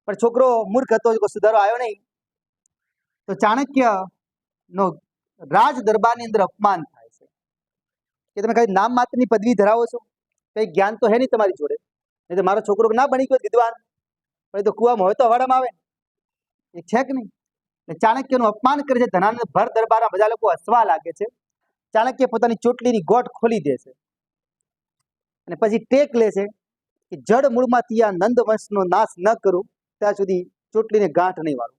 [SPEAKER 1] પણ છોકરો મૂર્ખ હતો, કોઈ સુધારો આવ્યો નહીં. તો ચાણક્ય નો રાજ દરબારની અંદર અપમાન થાય છે કે તમે કઈ નામ માત્રની પદવી ધરાવો છો, કઈ જ્ઞાન તો હે નહીં તમારી જોડે. નહીં તો મારો છોકરો ના બની ગયો વિદ્વાન, પણ એ તો કુવામાં હોય તો અવાડામાં આવે, એ છે કે નહીં. ચાણક્યનું અપમાન કરે છે. ધનાનંદ ભર દરબારમાં બધા લોકો હસવા લાગે છે. ચાણક્ય પોતાની ચોટલીની ગોઠ ખોલી દે છે અને પછી ટેક લે છે કે જડ મૂળમાંથી આ નંદ વંશનો નાશ ન કરું ત્યાં સુધી ચોટલીને ગાંઠ નહીં વાળું.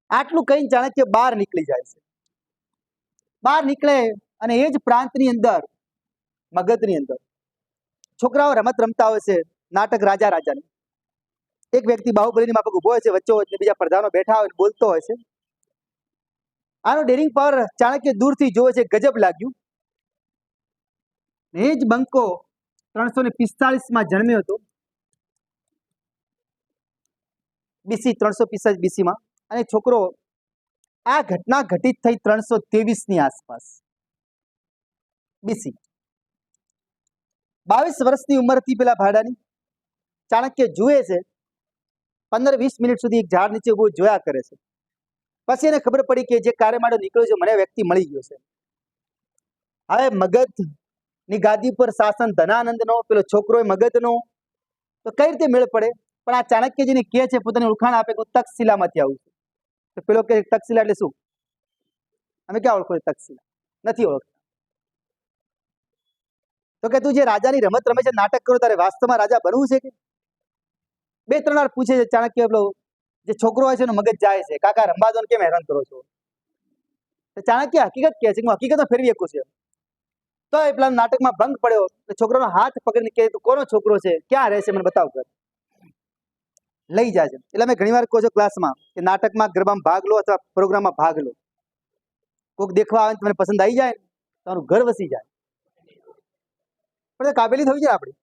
[SPEAKER 1] આટલું કહીને ચાણક્ય બહાર નીકળી જાય છે. બહાર નીકળે અને એ જ પ્રાંતની અંદર, મગધની અંદર છોકરાઓ રમત રમતા હોય છે, નાટક રાજા રાજાની. એક વ્યક્તિ બાહુબલીની માફક ઉભો હોય છે, વચ્ચે બીજા પ્રધાનો બેઠા હોય બોલતો હોય છે. આનો ડેરિંગ પાવર ચાણક્ય દૂરથી જોવે છે, ગજબ લાગ્યું. એ જ બંકો 345 જન્મ્યો હતો, બીસી 345 બીસીમાં, અને છોકરો આ ઘટના ઘટિત થઈ 323 આસપાસ બીસી. 22 વર્ષની ઉંમર હતી પેલા ભાડાની. ચાણક્ય જુએ છે, 15-20 મિનિટ સુધી એક ઝાડ નીચે ઉભો જોયા કરે છે. પછી એને ખબર પડી કે જે કાર્ય માટે નીકળ્યો છે મને વ્યક્તિ મળી ગયો છે. હવે મગધની ગાદી પર શાસન ધનાનંદનો, પેલો છોકરો મગધનો, તો કઈ રીતે મેળ પડે? પણ આ ચાણક્યજીને કહે છે, પોતાની ઓળખાણ આપે કે હું તક્ષશિલામાંથી આવું છું. તો પેલો કે તક્ષશિલા એટલે શું? અમે ક્યાં ઓળખો તક્ષશિલા? નથી ઓળખતા. તો કે તું જે રાજાની રમત રમે છે, નાટક કરો, તારે વાસ્તવમાં રાજા બનવું છે કે? 2-3 વાર પૂછે છે ચાણક્ય. પેલો જે છોકરો હોય છે એનું મગજ જાય છે, કાકા રંબા દો ને કેમ હેરાન કરો છો? તો ચાણક્ય હકીકત કહે છે કે હું હકીકતમાં ફેરવી શકું છું. તો એ પેલા નાટકમાં ભંગ પડ્યો. છોકરાનો હાથ પકડીને કહે તું કોનો છોકરો છે, ક્યાં રહે છે, મને બતાવ કર. લઈ જાય છે. એટલે અમે ઘણી વાર કહો છો ક્લાસમાં કે નાટકમાં ગરબામાં ભાગ લો અથવા પ્રોગ્રામમાં ભાગ લો, કોઈક દેખવા આવે તમને પસંદ આવી જાય, તમારું ઘર વસી જાય. પણ કાબેલી થવી જોઈએ, આપણી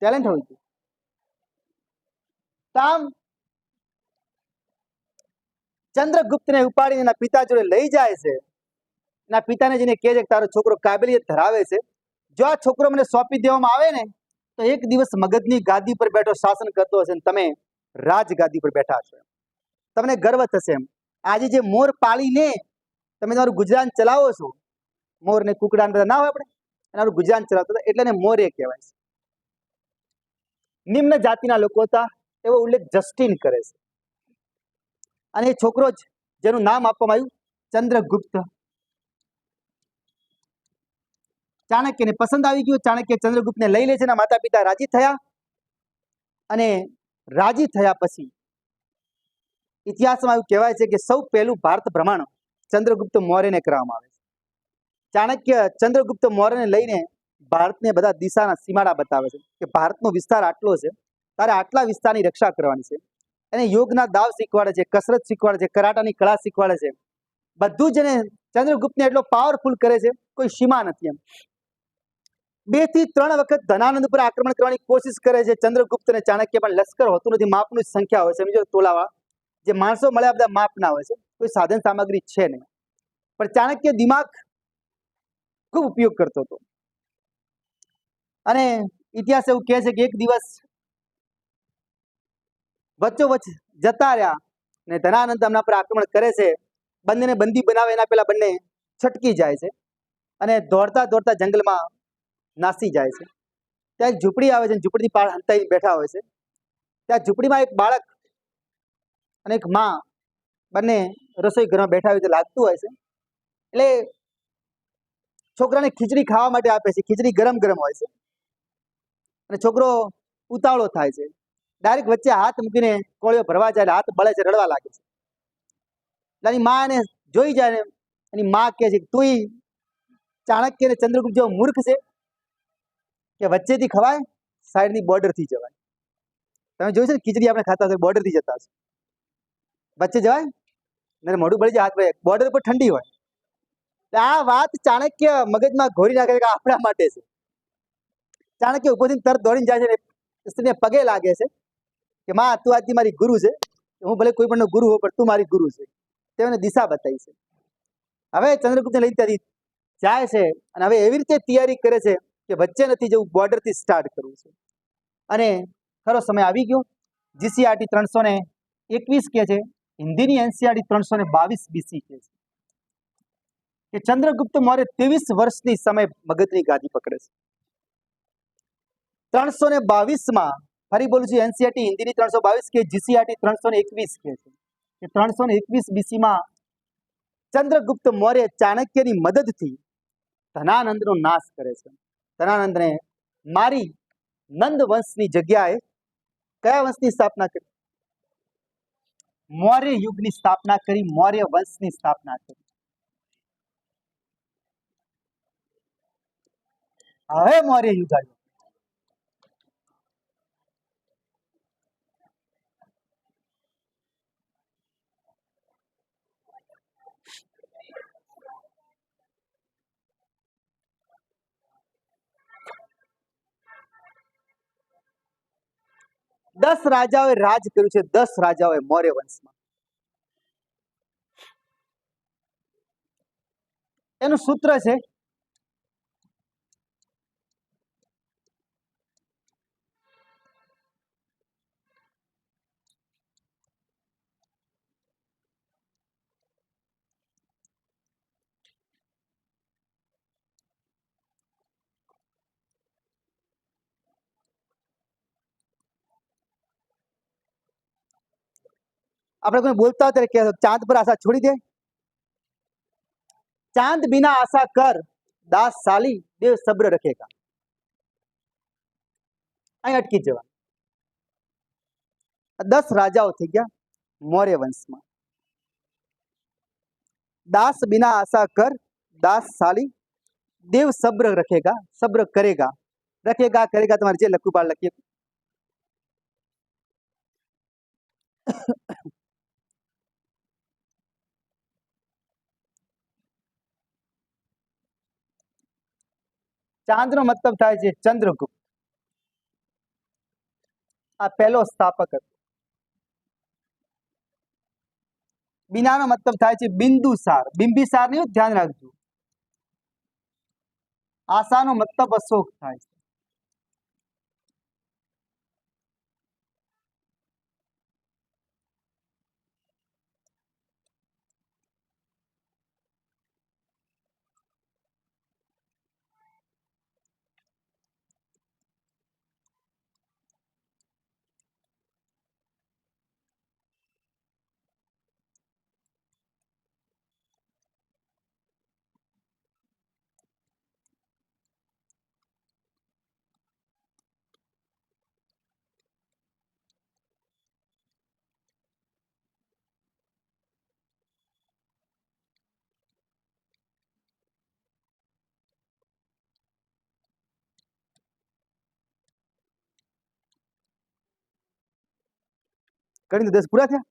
[SPEAKER 1] ટેલેન્ટ હોવી જોઈએ. તો આમ ચંદ્રગુપ્તને ઉપાડીને એના પિતા જોડે લઈ જાય છે. એના પિતાને જઈને કહે છે કે તારો છોકરો કાબેલિયત ધરાવે છે, જો આ છોકરો મને સોંપી દેવામાં આવે ને તો એક દિવસ મગધની ગાદી પર બેઠો શાસન કરતો હશે, તમે રાજગાદી પર બેઠા છો, તમને ગર્વ થશે. એમ આજે જે મોર પાળીને તમે તમારું ગુજરાન ચલાવો છો, મોર ને કુકડા બધા ના હોય આપણે, એનારું ગુજરાન ચલાવતા હતા, એટલે એને મોરે કહેવાય છે. નિમ્ન જાતિના લોકો હતા એવો ઉલ્લેખ જસ્ટિન કરે છે. અને એ છોકરો જ જેનું નામ આપવામાં આવ્યું ચંદ્રગુપ્ત. ચાણક્યને પસંદ આવી ગયું. ચાણક્ય ચંદ્રગુપ્તને લઈ લે છે. એના માતા પિતા રાજી થયા. અને રાજી થયા પછી ઇતિહાસમાં એવું કહેવાય છે કે સૌ પહેલું ભારત ભ્રમણ ચંદ્રગુપ્ત મૌર્યને કરવામાં આવે છે. ચાણક્ય ચંદ્રગુપ્ત મૌર્યને લઈને ભારતને બધા દિશાના સીમાડા બતાવે છે કે ભારતનો વિસ્તાર આટલો છે, તારે આટલા વિસ્તારની રક્ષા કરવાની છે. એને યોગના દાવ શીખવાડે છે, કસરત શીખવાડે છે, કરાટાની કળા શીખવાડે છે. બધું જ એને ચંદ્રગુપ્તને એટલો પાવરફુલ કરે છે, કોઈ સીમા નથી. એમ 2 થી 3 વખત ધનાનંદ પર આક્રમણ કરવાની કોશિશ કરે છે ચંદ્રગુપ્ત અને ચાણક્ય, પણ લશ્કર હોતું નથી, માપનું સંખ્યા હોય છે. સમજો તોલાવા જે માણસો મળ્યા બધા માપના હોય છે, કોઈ સાધન સામગ્રી છે નહીં. પણ ચાણક્ય દિમાગ ખૂબ ઉપયોગ કરતો હતો. અને ઇતિહાસ એવું કહે છે કે એક દિવસ વચ્ચોવચ્ચ જતા રહ્યા ને ધનાનંદ એમના પર આક્રમણ કરે છે. બંનેને બંદી બનાવે એના પેલા બંને છટકી જાય છે અને દોડતા દોડતા જંગલમાં નાસી જાય છે. ત્યાં એક ઝૂંપડી આવે છે, ઝૂંપડીની પાળ હંતાઈ બેઠા હોય છે. ત્યાં ઝૂંપડીમાં એક બાળક અને એક માં બંને રસોઈ ઘરમાં બેઠા હોય તો લાગતું હોય છે. એટલે છોકરાને ખીચડી ખાવા માટે આપે છે. ખીચડી ગરમ ગરમ હોય છે અને છોકરો ઉતાવળો થાય છે. ડાયરેક્ટ વચ્ચે હાથ મૂકીને કોળીઓ ભરવા જાય, હાથ બળે છે, રડવા લાગે છે. એની માં એને જોઈ જાય ને એની માં કહે છે તું ચાણક્ય ને ચંદ્રગુપ્ત જેવો મૂર્ખ છે કે વચ્ચેથી ખવાય, સાઈડની બોર્ડરથી જવાય. તમે જોયું છે ને ખીચડી આપણે ખાતા હોય બોર્ડરથી જતા હશે, વચ્ચે જવાય ને મોઢું બળી જાય, હાથ બળે, બોર્ડર પર ઠંડી હોય. આ વાત ચાણક્ય મગજમાં ઘોરી નાખે કે આપણા માટે છે. ચાણક્ય ઉપરથી તરત દોડીને જાય છે ને સ્ત્રીને પગે લાગે છે કે માં તું આજથી મારી ગુરુ છે, હું ભલે કોઈ પણ ગુરુ હો પણ તું મારી ગુરુ છે. તેને દિશા બતાવી છે. હવે ચંદ્રગુપ્તને લઈને ત્યાંથી જાય છે અને હવે એવી રીતે તૈયારી કરે છે કે વચ્ચે નથી જવું, બોર્ડરથી સ્ટાર્ટ કરવું છે. અને ખરો સમય આવી ગયો. GCRT 300 ને 21 કે છે, હિન્દીની એનસીઆરટી 322 બીસી કે છે કે ચંદ્રગુપ્ત મૌર્ય 23 વર્ષની સમય મગધની ગાદી પકડે છે. 322 ફરી બોલું છું, એનસીઆરટી હિન્દીની 322 કે જીસીઆરટી 321 કે છે કે 321 બીસીમાં ચંદ્રગુપ્ત મૌર્ય ચાણક્યની મદદથી ધનાનંદનો નાશ કરે છે. ધનાનંદને મારી નંદ વંશની જગ્યાએ કયા વંશની સ્થાપના કરી? મૌર્ય યુગની સ્થાપના કરી, મૌર્ય વંશની સ્થાપના કરી. હવે મૌર્ય યુગ આવ્યો. દસ રાજાઓએ રાજ કર્યું છે, 10 રાજાઓએ મૌર્ય વંશમાં. એનું સૂત્ર છે આપણે કોઈ બોલતા હોય ત્યારે કે ચાંદ પર આશા છોડી દે. ચાંદ બિના આશા કર, દાસ સાલી દેવ સબ્ર રખેગા. અહીં અટકી જવા. 10 રાજાઓ થઈ ગયા મૌર્ય વંશમાં. દાસ બિના આશા કર, દાસ સાલી દેવ સબ્ર રખેગા, સબ્ર કરેગા. રખેગા કરેગા તમારે જે લખવું પાડ લખીએ. ચાંદનો મતલબ થાય છે ચંદ્રગુપ્ત. આ પહેલો સ્થાપક હતો. બીનાનો મતલબ થાય છે બિંદુસાર. બિંબિસાર નહીં, ધ્યાન રાખજો. આશાનો મતલબ અશોક થાય છે. ગણિત 10 પૂરા થયા.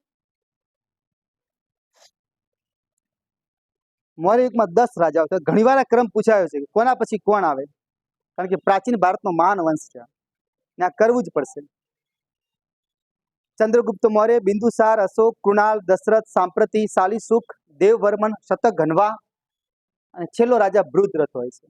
[SPEAKER 1] મૌર્ય યુગમાં 10 રાજાઓ છે. ઘણીવાર આ ક્રમ પૂછાયો છે કોના પછી કોણ આવે, કારણ કે પ્રાચીન ભારતનો મહાન વંશ છે, ને આ કરવું જ પડશે. ચંદ્રગુપ્ત મૌર્ય, બિંદુસાર, અશોક, કૃણાલ, દશરથ, સાંપ્રતિ, શાલિશુક, દેવવર્મન, શતઘનવા અને છેલ્લો રાજા બૃહદ્રથ હોય છે.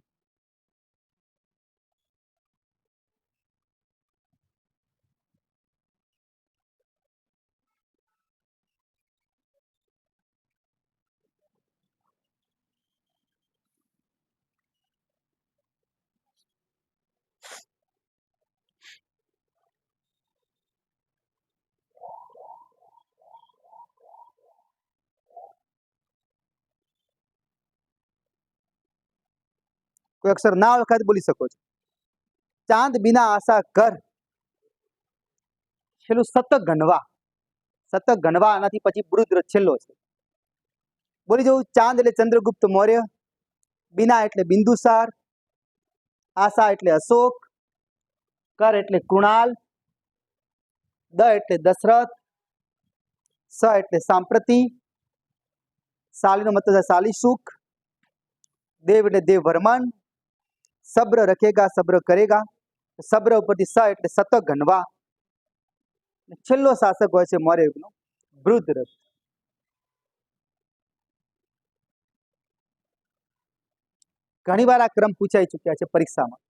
[SPEAKER 1] કોઈ અક્ષર ના ઓળખાય તો બોલી શકો છો. ચાંદ બિના આશા કર, છેલ્લું શતઘનવા. શતઘનવા, આનાથી પછી બૃહદ્રથ છેલ્લો છે. બોલી જવું. ચાંદ એટલે ચંદ્રગુપ્ત મૌર્ય, બિના એટલે બિંદુસાર, આશા એટલે અશોક, કર એટલે કૃણાલ, દ એટલે દશરથ, સ એટલે સાંપ્રતિ, શાલીનો મતલબ શાલીશુક, દેવ એટલે દેવવર્મન, સબ્ર રખેગા સબ્ર કરેગા. સબ્ર ઉપરથી સ એટલે શતઘનવા. છેલ્લો શાસક હોય છે મૌર્ય યુગનો બૃહદ્રથ. ઘણીવાર આ ક્રમ પૂછાઈ ચૂક્યા છે પરીક્ષામાં.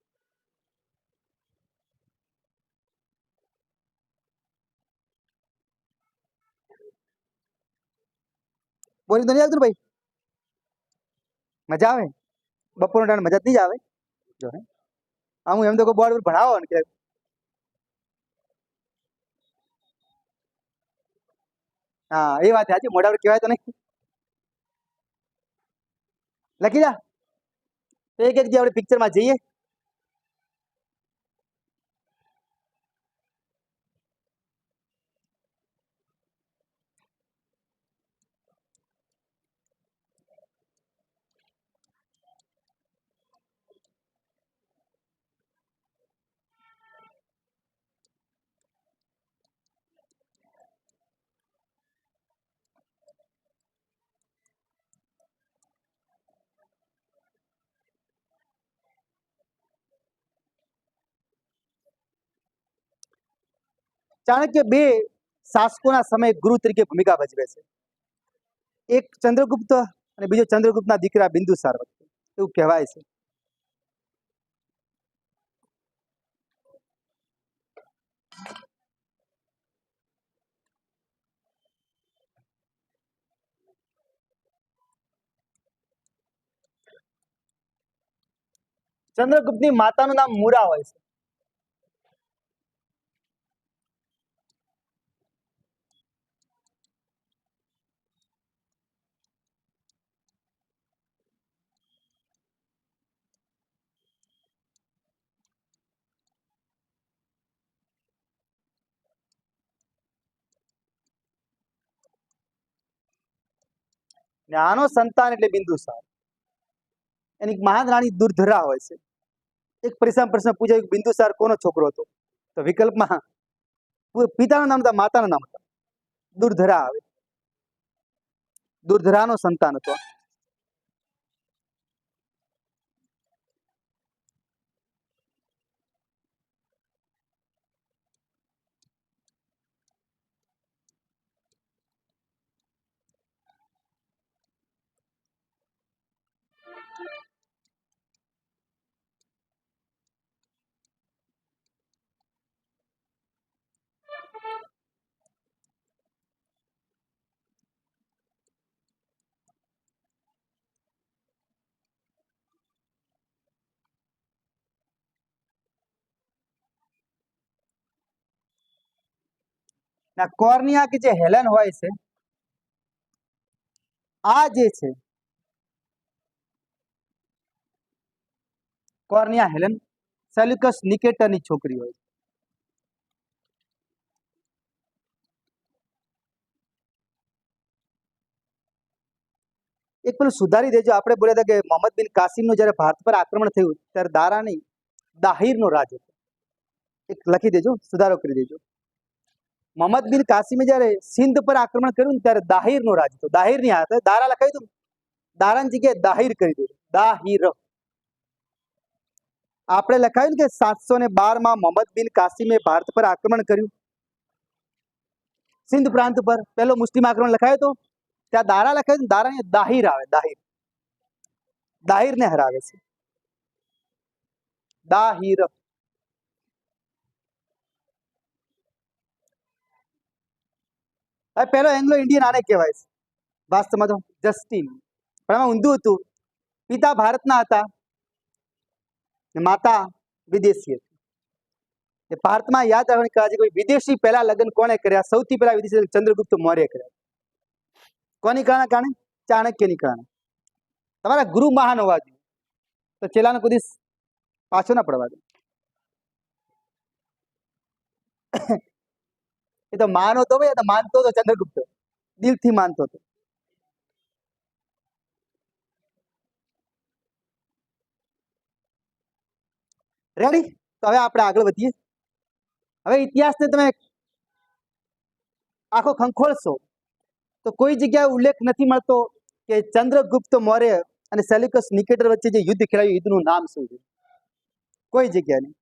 [SPEAKER 1] બોરિંગ તો નહીં આવતું ને ભાઈ? મજા આવે? બપોરનો ટાઈમ મજા જ નહીં જ આવે જો હે. હું એમ તો કોઈ બોર્ડ પર ભણાવો ને કે હા એ વાત સાચી, મોઢા પર કહેવાય તો નહીં. લખી જા એક એક જે આપણે પિક્ચરમાં જઈએ. ચાણક્ય બે શાસકોના સમયે ગુરુ તરીકે ભૂમિકા ભજવે છે. એક ચંદ્રગુપ્ત અને બીજો ચંદ્રગુપ્તના દીકરા બિંદુસાર વખતે એવું કહેવાય છે. ચંદ્રગુપ્તની માતાનું નામ મુરા હોય છે. ને આનો સંતાન એટલે બિંદુસાર. એની મહાન રાણી દુર્ધરા હોય છે. એક પ્રશ્ન પૂછાયું બિંદુસાર કોનો છોકરો હતો? તો વિકલ્પમાં પિતાનું નામ હતા, માતાનું નામ હતા દુર્ધરા આવે. દુર્ધરાનો સંતાન હતો. ના કોર્નિયા કે જે હેલેન હોય છે, આ જે છે કોર્નિયા હેલેન સેલ્યુકસ નિકેટરની છોકરી હોય. એક પેલું સુધારી દેજો, આપણે બોલ્યા હતા કે મોહમ્મદ બિન કાસિમનું જ્યારે ભારત પર આક્રમણ થયું ત્યારે દારા નહીં દાહિરનો રાજ હતો. એક લખી દેજો, સુધારો કરી દેજો. મોહમ્મદ બિન કાસિમે જ્યારે સિંધ પર આક્રમણ કર્યું ને ત્યારે દાહિરનો રાજ હતો. દાહિર ની હાથે દારા લખાયું હતું, દારાની જગ્યાએ દાહિર કરી દેજો. દાહિર. આપણે લખાયું કે 712 મોહમ્મદ બિન કાસિમે ભારત પર આક્રમણ કર્યું સિંધ પ્રાંત પર, પહેલો મુસ્લિમ આક્રમણ લખાયો તો ત્યાં દારા લખાયું, દારા દાહિર આવે. દાહિર દાહિર ને હરાવે છે. દાહિર. હવે પહેલો એંગ્લો ઇન્ડિયન આને કહેવાય છે વાસ્તવમાં તો જસ્ટિન, પણ એમાં ઊંધું હતું. પિતા ભારતના હતા, માતા વિદેશી હતી. ભારતમાં યાદ રાખવાની કાળજી, કોઈ વિદેશી પહેલા લગ્ન કોણે કર્યા? સૌથી પહેલા વિદેશી ચંદ્રગુપ્ત મૌર્ય કર્યા. કોની કારણે? ચાણક્યની કારણે. તમારા ગુરુ મહાન હોવા જોઈએ તો ચેલાનો કોઈ દિવસ પાછો ના પડવા દે. એ તો માનો તો ભાઈ, તો માનતો હતો ચંદ્રગુપ્ત, દિલથી માનતો હતો. રેડી? તો હવે આપણે આગળ વધીએ. હવે ઇતિહાસને તમે આખો ખંખોળશો તો કોઈ જગ્યાએ ઉલ્લેખ નથી મળતો કે ચંદ્રગુપ્ત મૌર્ય અને સેલ્યુકસ નિકેટર વચ્ચે જે યુદ્ધ ખેલાયું, યુદ્ધનું નામ શું છે? કોઈ જગ્યાએ નહીં.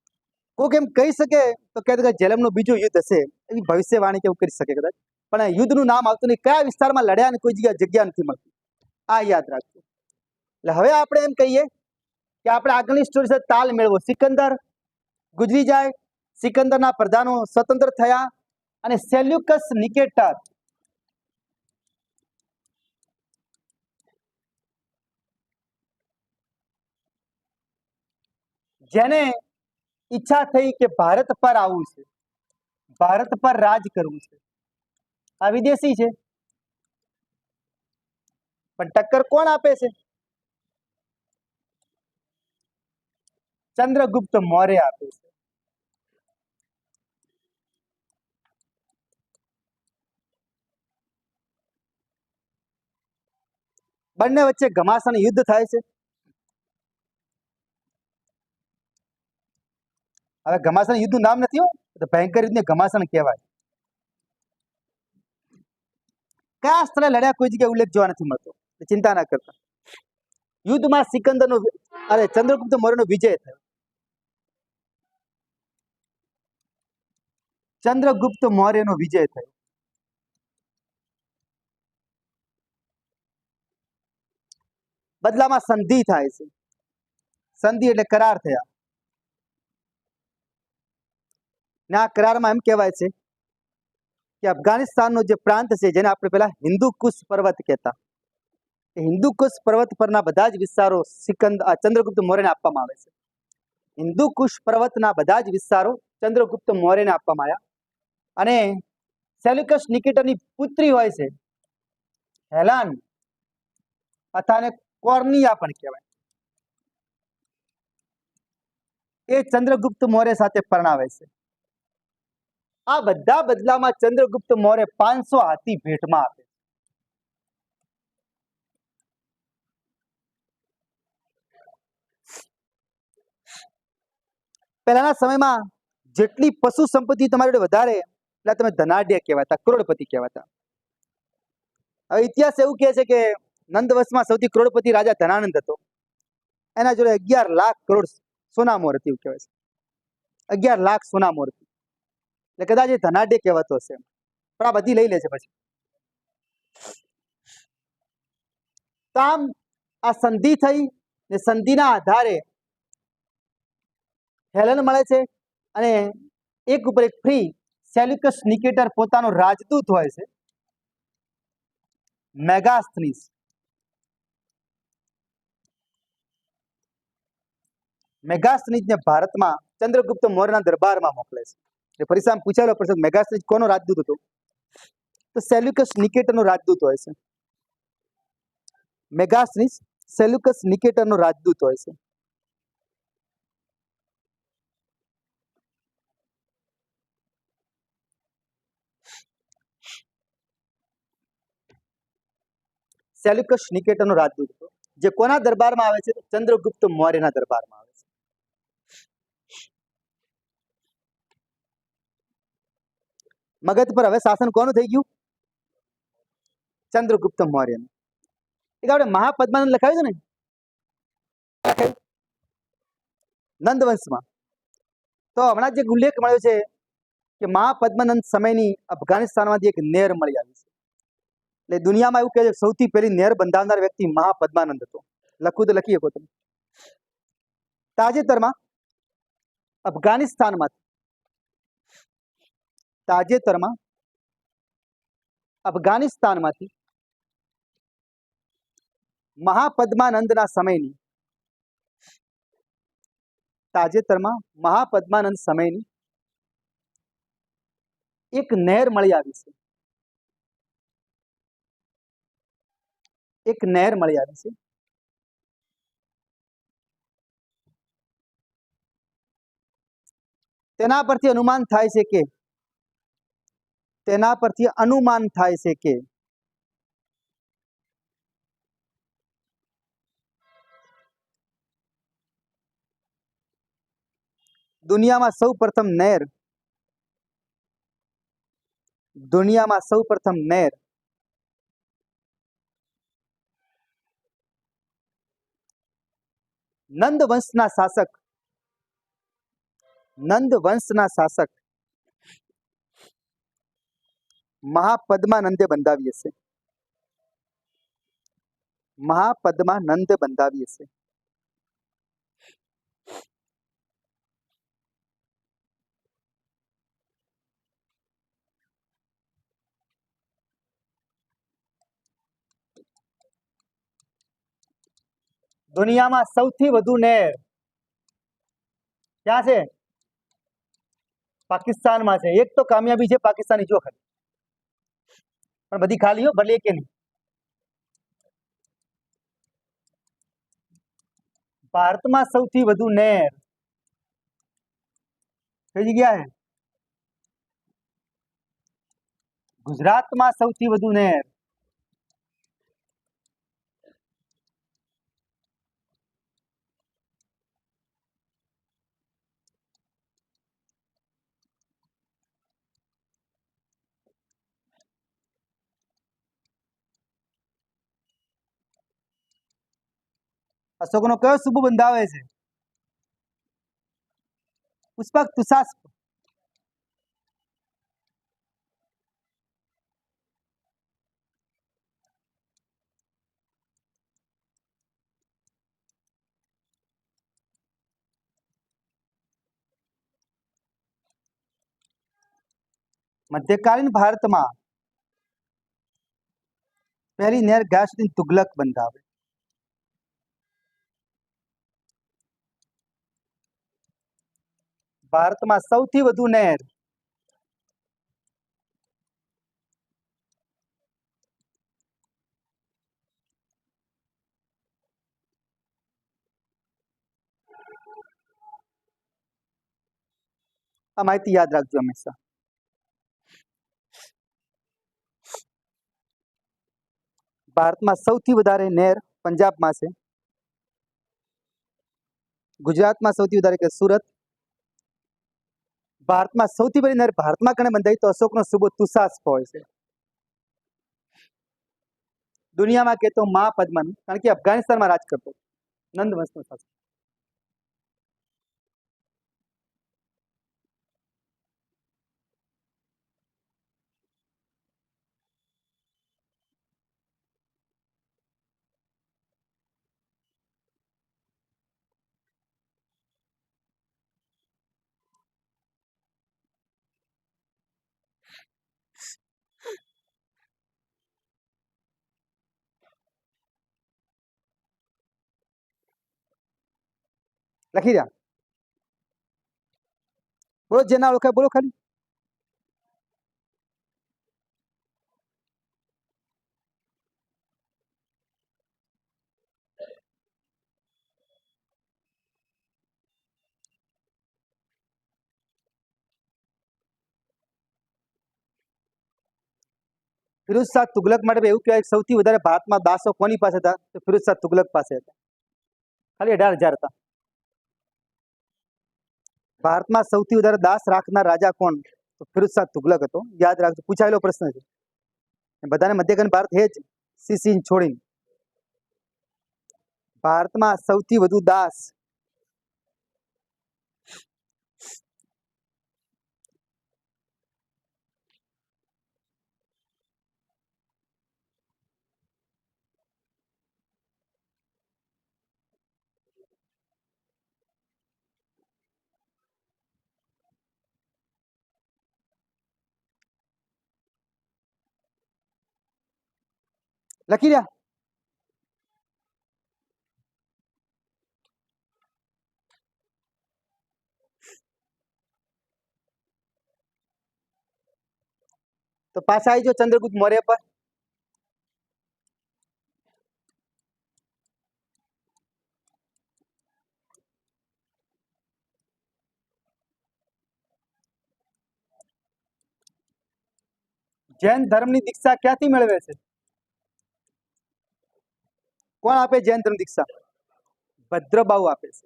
[SPEAKER 1] કોઈક એમ કહી શકે તો કહેતો કે જેલમનું બીજું યુદ્ધ હશે, એવી ભવિષ્યવાણી કેવું કરી શકે કદાચ, પણ યુદ્ધનું નામ આવતું નહીં. કયા વિસ્તારમાં લડ્યા ને કોઈ જગ્યા નથી મળતી, આ યાદ રાખજો. એટલે હવે આપણે એમ કહીએ કે આપણે આગળની સ્ટોરી સાથે તાલ મેળવો. સિકંદર ગુજરી જાય, સિકંદરના પ્રધાનો સ્વતંત્ર થયા અને સેલ્યુકસ નિકેટર જેને ઈચ્છા થઈ કે ભારત પર આવવું છે, ભારત પર રાજ કરવું છે, આ વિદેશી છે. પણ ટક્કર કોણ આપે છે? ચંદ્રગુપ્ત મૌર્ય આપે છે. બંને વચ્ચે ઘમાસાન યુદ્ધ થાય છે. હવે ઘમાસાન યુદ્ધનું નામ નથી, તો ભયંકર યુદ્ધને ઘમાસાન કહેવાય. કયા સ્થળે લડ્યા કોઈ જગ્યાએ ઉલ્લેખ જોવા નથી મળતો, ચિંતા ના કરતા. યુદ્ધમાં સિકંદરનો ચંદ્રગુપ્ત મૌર્યનો વિજય થયો. ચંદ્રગુપ્ત મૌર્યનો વિજય થયો. બદલામાં સંધિ થાય છે. સંધિ એટલે કરાર થયા. ને આ કરારમાં એમ કહેવાય છે કે અફઘાનિસ્તાનનો જે પ્રાંત છે, જેને આપણે પેલા હિન્દુ કુશ પર્વત કહેતા, એ હિન્દુ કુશ પર્વત પરના બધા જ વિસ્તારો ચંદ્રગુપ્ત મૌર્યને આપવામાં આવે છે. હિન્દુ કુશ પર્વતના બધા જ વિસ્તારો ચંદ્રગુપ્ત મૌર્યને આપવામાં આવ્યા. અને સેલ્યુકસ નિકેટરની પુત્રી હોય છે હેલાન, અથવા કોર્નિયા પણ કહેવાય, એ ચંદ્રગુપ્ત મૌર્ય સાથે પરણાવે છે. આ બધા બદલામાં ચંદ્રગુપ્ત મૌર્ય 500 હાથી ભેટમાં આપે. પહેલાના સમયમાં જેટલી પશુ સંપત્તિ તમારી જોડે વધારે, એટલે તમે ધનાઢ્ય કહેવાતા, કરોડપતિ કહેવાતા. હવે ઇતિહાસ એવું કહે છે કે નંદવંશમાં સૌથી કરોડપતિ રાજા ધનાનંદ હતો. એના જોડે 11 લાખ કરોડ સોના મોર હતી, એવું કહેવાય છે. 11 લાખ સોના મોર હતી. એટલે કદાચ એ ધનાઢ્ય કહેવાતો હશે, પણ આ બધી લઈ લે છે પછી. તો આમ આ સંધિ થઈ, ને સંધિના આધારે હેલન મળે છે, અને એક ઉપર એક ફ્રી સેલ્યુકસ નિકેટર પોતાનો રાજદૂત હોય છે મેગાસ્થનીસ. મેગાસ્થનીસને ભારતમાં ચંદ્રગુપ્ત મૌર્યના દરબારમાં મોકલે છે. એ પરીક્ષામાં પૂછાયેલો પ્રશ્ન, મેગાસ્થનીસ કોનો રાજદૂત હતો? તો સેલ્યુકસ નિકેટરનો રાજદૂત હોય છે. મેગાસ્થનીસ સેલ્યુકસ નિકેટરનો રાજદૂત હોય છે. સેલ્યુકસ નિકેટરનો રાજદૂત હતો, જે કોના દરબારમાં આવે છે? ચંદ્રગુપ્ત મૌર્યના દરબારમાં આવે છે. મગધ પર હવે શાસન કોનું થઈ ગયું? ચંદ્રગુપ્ત મૌર્યનું. એક આપણે મહાપદ્માનંદ લખાયું છે ને નંદવંશમાં, તો હમણાં જે ઉલ્લેખ મળ્યો છે કે મહાપદ્માનંદ સમયની અફઘાનિસ્તાનમાંથી એક નહેર મળી આવી છે. એટલે દુનિયામાં એવું કહે છે સૌથી પહેલી નહેર બંધાવનાર વ્યક્તિ મહાપદ્માનંદ હતો. લખવું તો લખી શકો તમે. તાજેતરમાં અફઘાનિસ્તાનમાંથી મહાપદ્માનંદના સમયની એક નહેર મળી આવી છે. તેના પરથી અનુમાન થાય છે કે દુનિયામાં સૌ પ્રથમ નહેર નંદવંશના શાસક મહાપદ્માનંદે બંધાવી હશે. દુનિયામાં સૌથી વધુ નહેર ક્યાં છે? પાકિસ્તાનમાં છે. એક તો કામયાબી છે પાકિસ્તાની, જો ખાલી, પણ બધી ખાલી હો, ભલે કે નહીં. ભારતમાં સૌથી વધુ નહેર કઈ જગ્યા છે? ગુજરાતમાં સૌથી વધુ નહેર. અશોકનો કયો સૂબો બંધાવે છે? પુષ્પક તુષાસ્પ. મધ્યકાલીન ભારતમાં પહેલી નહેર ગયાસુદ્દીન તુગલક બંધાવે. ભારતમાં સૌથી વધુ નહેર. આ માહિતી યાદ રાખજો હંમેશા. ભારતમાં સૌથી વધારે નહેર પંજાબમાં છે. ગુજરાતમાં સૌથી વધારે કે સુરત. ભારતમાં સૌથી પહેલી નહેર ભારતમાં કણે બંધાઈ તો અશોકનો સૂબો તુષાસ્પ હોય છે. દુનિયામાં કહેતો મહાપદ્મન, કારણ કે અફઘાનિસ્તાનમાં રાજ કરતો નંદ વંશનો શાસક. લખી રહ્યા બોલો, જેના ઓળખાય બોલો ખાલી. ફિરોઝ શાહ તુગલક માટે એવું કહેવાય સૌથી વધારે ભારતમાં દાસો કોની પાસે હતા? તો ફિરોઝ શાહ તુગલક પાસે હતા. ખાલી 18,000 હતા. ભારતમાં સૌથી વધારે દાસ રાખનાર રાજા કોણ? તો ફિરોઝ શાહ તુગલક હતો. યાદ રાખજો, પૂછાયેલો પ્રશ્ન છે. બધાને મધ્યકાલીન ભારત હે જ સીસીન છોડીને. ભારતમાં સૌથી વધુ દાસ. લખી રહ્યા. તો પાછા આવી જાઓ ચંદ્રગુપ્ત મૌર્ય પર. જૈન ધર્મની દીક્ષા ક્યાંથી મેળવે છે? કોણ આપે જૈન ધર્મ દીક્ષા? ભદ્રબાહુ આપે છે.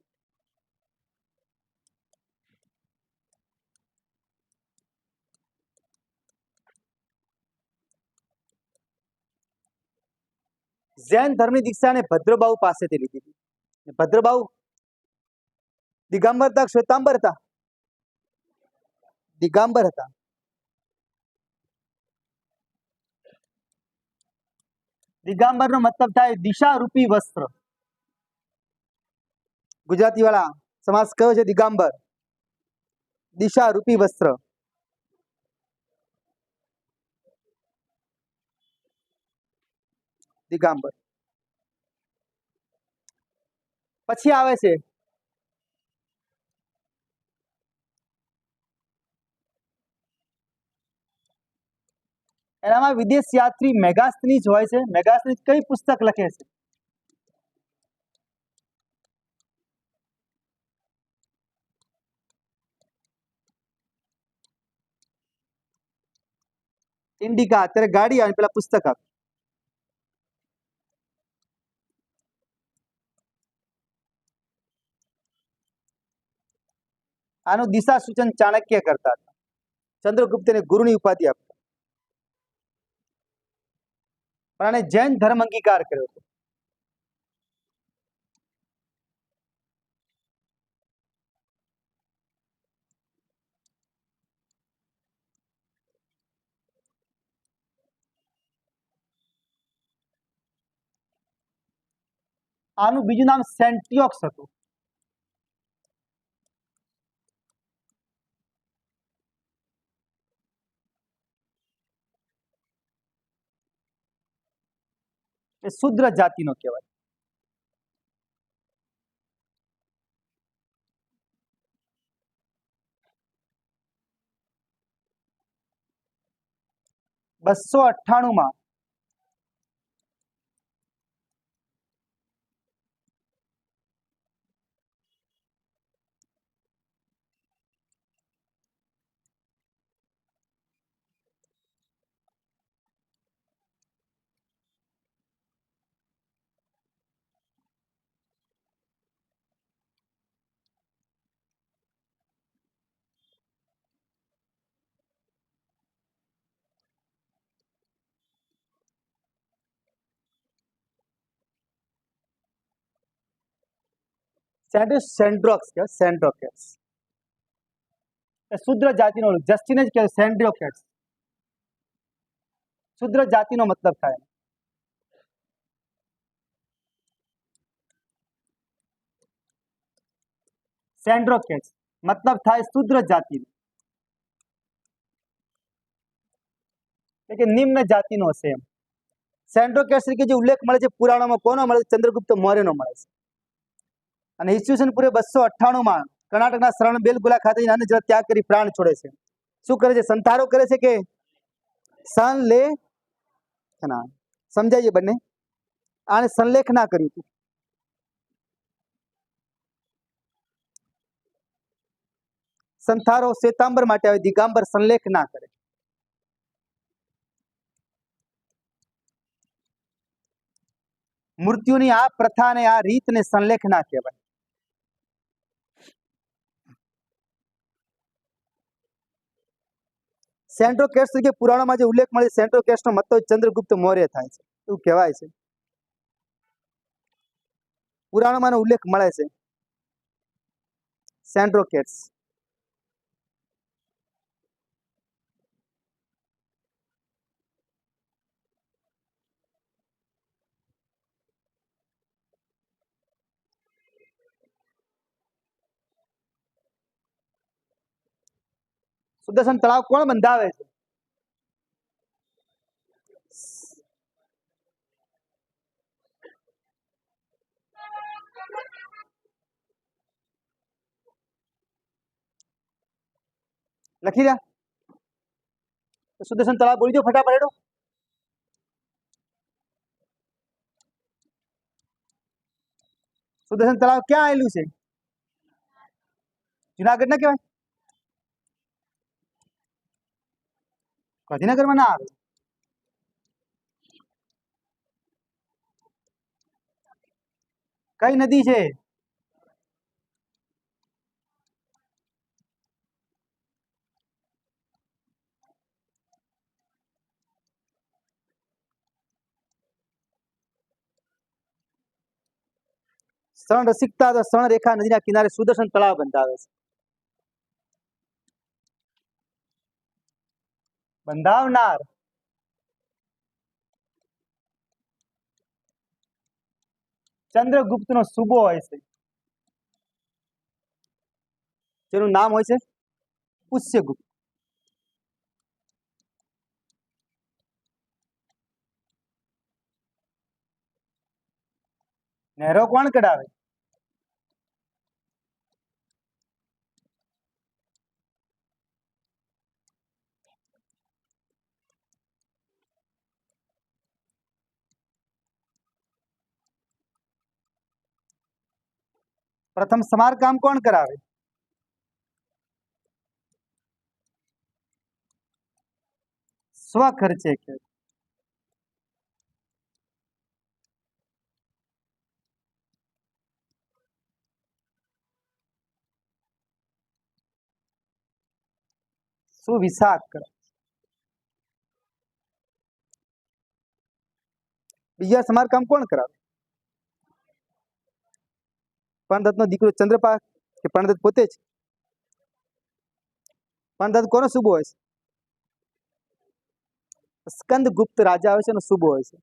[SPEAKER 1] જૈન ધર્મની દીક્ષાને ભદ્રબાહુ પાસેથી લીધી હતી. ભદ્રબાહુ દિગંબર હતા, શ્વેતાંબર હતા? દિગંબર હતા. દિગંબર નો મતલબ થાય દિશા રૂપી વસ્ત્ર. ગુજરાતી વાળા સમાસ કયો છે? દિગંબર, દિશા રૂપી વસ્ત્ર. દિગંબર. પછી આવે છે એનામાં વિદેશ યાત્રી મેગાસ્તનીજ હોય છે. મેગાસ્તનીજ કઈ પુસ્તક લખે છે? ઇન્ડિકા. અત્યારે ગાડી આવે પેલા પુસ્તક આપે. આનું દિશા સૂચન ચાણક્ય કરતા હતા. ચંદ્રગુપ્તને ગુરુની ઉપાધિ આપતા. પણ આને જૈન ધર્મ અંગીકાર કર્યો હતો. આનું બીજું નામ સેન્ટિયોક્સ હતું. એ શુદ્ર જાતિનો કહેવાય. બસો 98 સેન્ડ્રોક્સ કહેવાય. સેન્ડ્રોકેટ્સ એ શુદ્ર જાતિનો જસ્ટિન જ કહેવાય. સેન્ડ્રોકેટ્સ શુદ્ર જાતિનો મતલબ થાય. સેન્ડ્રોકેટ્સ મતલબ થાય શુદ્ર જાતિ, કે નિમ્ન જાતિનો હશે એમ. સેન્ડ્રોકેટ્સ તરીકે જે ઉલ્લેખ મળે છે પુરાણોમાં કોનો મળે છે? ચંદ્રગુપ્ત મૌર્યનો મળે છે. અને ઈસવીસન પૂર્વે 298 કર્ણાટકના શરણ બેલગુલા ખાતે અન્ન જળ ત્યાગ કરી પ્રાણ છોડે છે. શું કરે છે? સંતારો કરે છે કે સંલેખના? સમજાય બંને. આને સંલેખના કર્યું હતું. સંથારો શ્વેતાંબર માટે આવે, દિગાંબર સંલેખ ના કરે. મૃત્યુની આ પ્રથાને આ રીતને સંલેખ ના કહેવાય. સેન્ટ્રોકેટ્સ તરીકે પુરાણોમાં જે ઉલ્લેખ મળે સેન્ટ્રોકેટ્સનો મતલબ ચંદ્રગુપ્ત મૌર્ય થાય છે એવું કહેવાય છે. પુરાણોમાં ઉલ્લેખ મળે છે સેન્ટ્રોકેટ્સ. સુદર્શન તળાવ કોણ બંધાવે છે? લખી રહ્યા. સુદર્શન તળાવ બોલી દો ફટાફટ હેડો. સુદર્શન તળાવ ક્યાં આવેલું છે? જુનાગઢ ના કહેવાય? ગાંધીનગરમાં ના આવે. કઈ નદી છે? શરણ રસિકતા તો શરણ રેખા નદીના કિનારે સુદર્શન તળાવ બંધાવે છે. બંધાવનાર ચંદ્રગુપ્ત નો સુબો હોય છે, જેનું નામ હોય છે પુષ્યગુપ્ત. નહેરો કોણ કઢાવે? પ્રથમ સમારકામ કોણ કરાવે? સ્વખર્ચે કે સુવિશાળ કરે. બીજા સમારકામ કોણ કરાવે? પણદત્તનો દીકરો ચંદ્રપાલ કે પણદત્ત પોતે જ? પણદત્ત કોનો સુબો હોય છે? સ્કંદગુપ્ત રાજા આવે છે એનો સુબો હોય છે.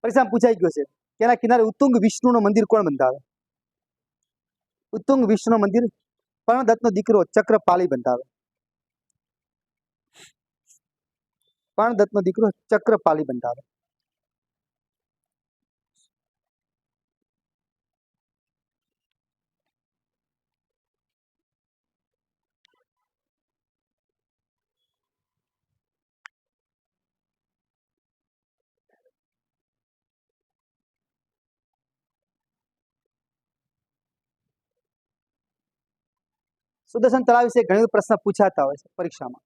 [SPEAKER 1] પરીક્ષામાં પૂછાઈ ગયો છે કે એના કિનારે ઉત્તુંગ વિષ્ણુનું મંદિર કોણ બંધાવે? ઉત્તુંગ વિષ્ણુ મંદિર પણદત્તનો દીકરો ચક્રપાલી બંધાવે. પણદત્તનો દીકરો ચક્રપાલી બંધાવે. સુદર્શન તળાવ વિશે ઘણી પ્રશ્ન પૂછાતા હોય છે પરીક્ષામાં.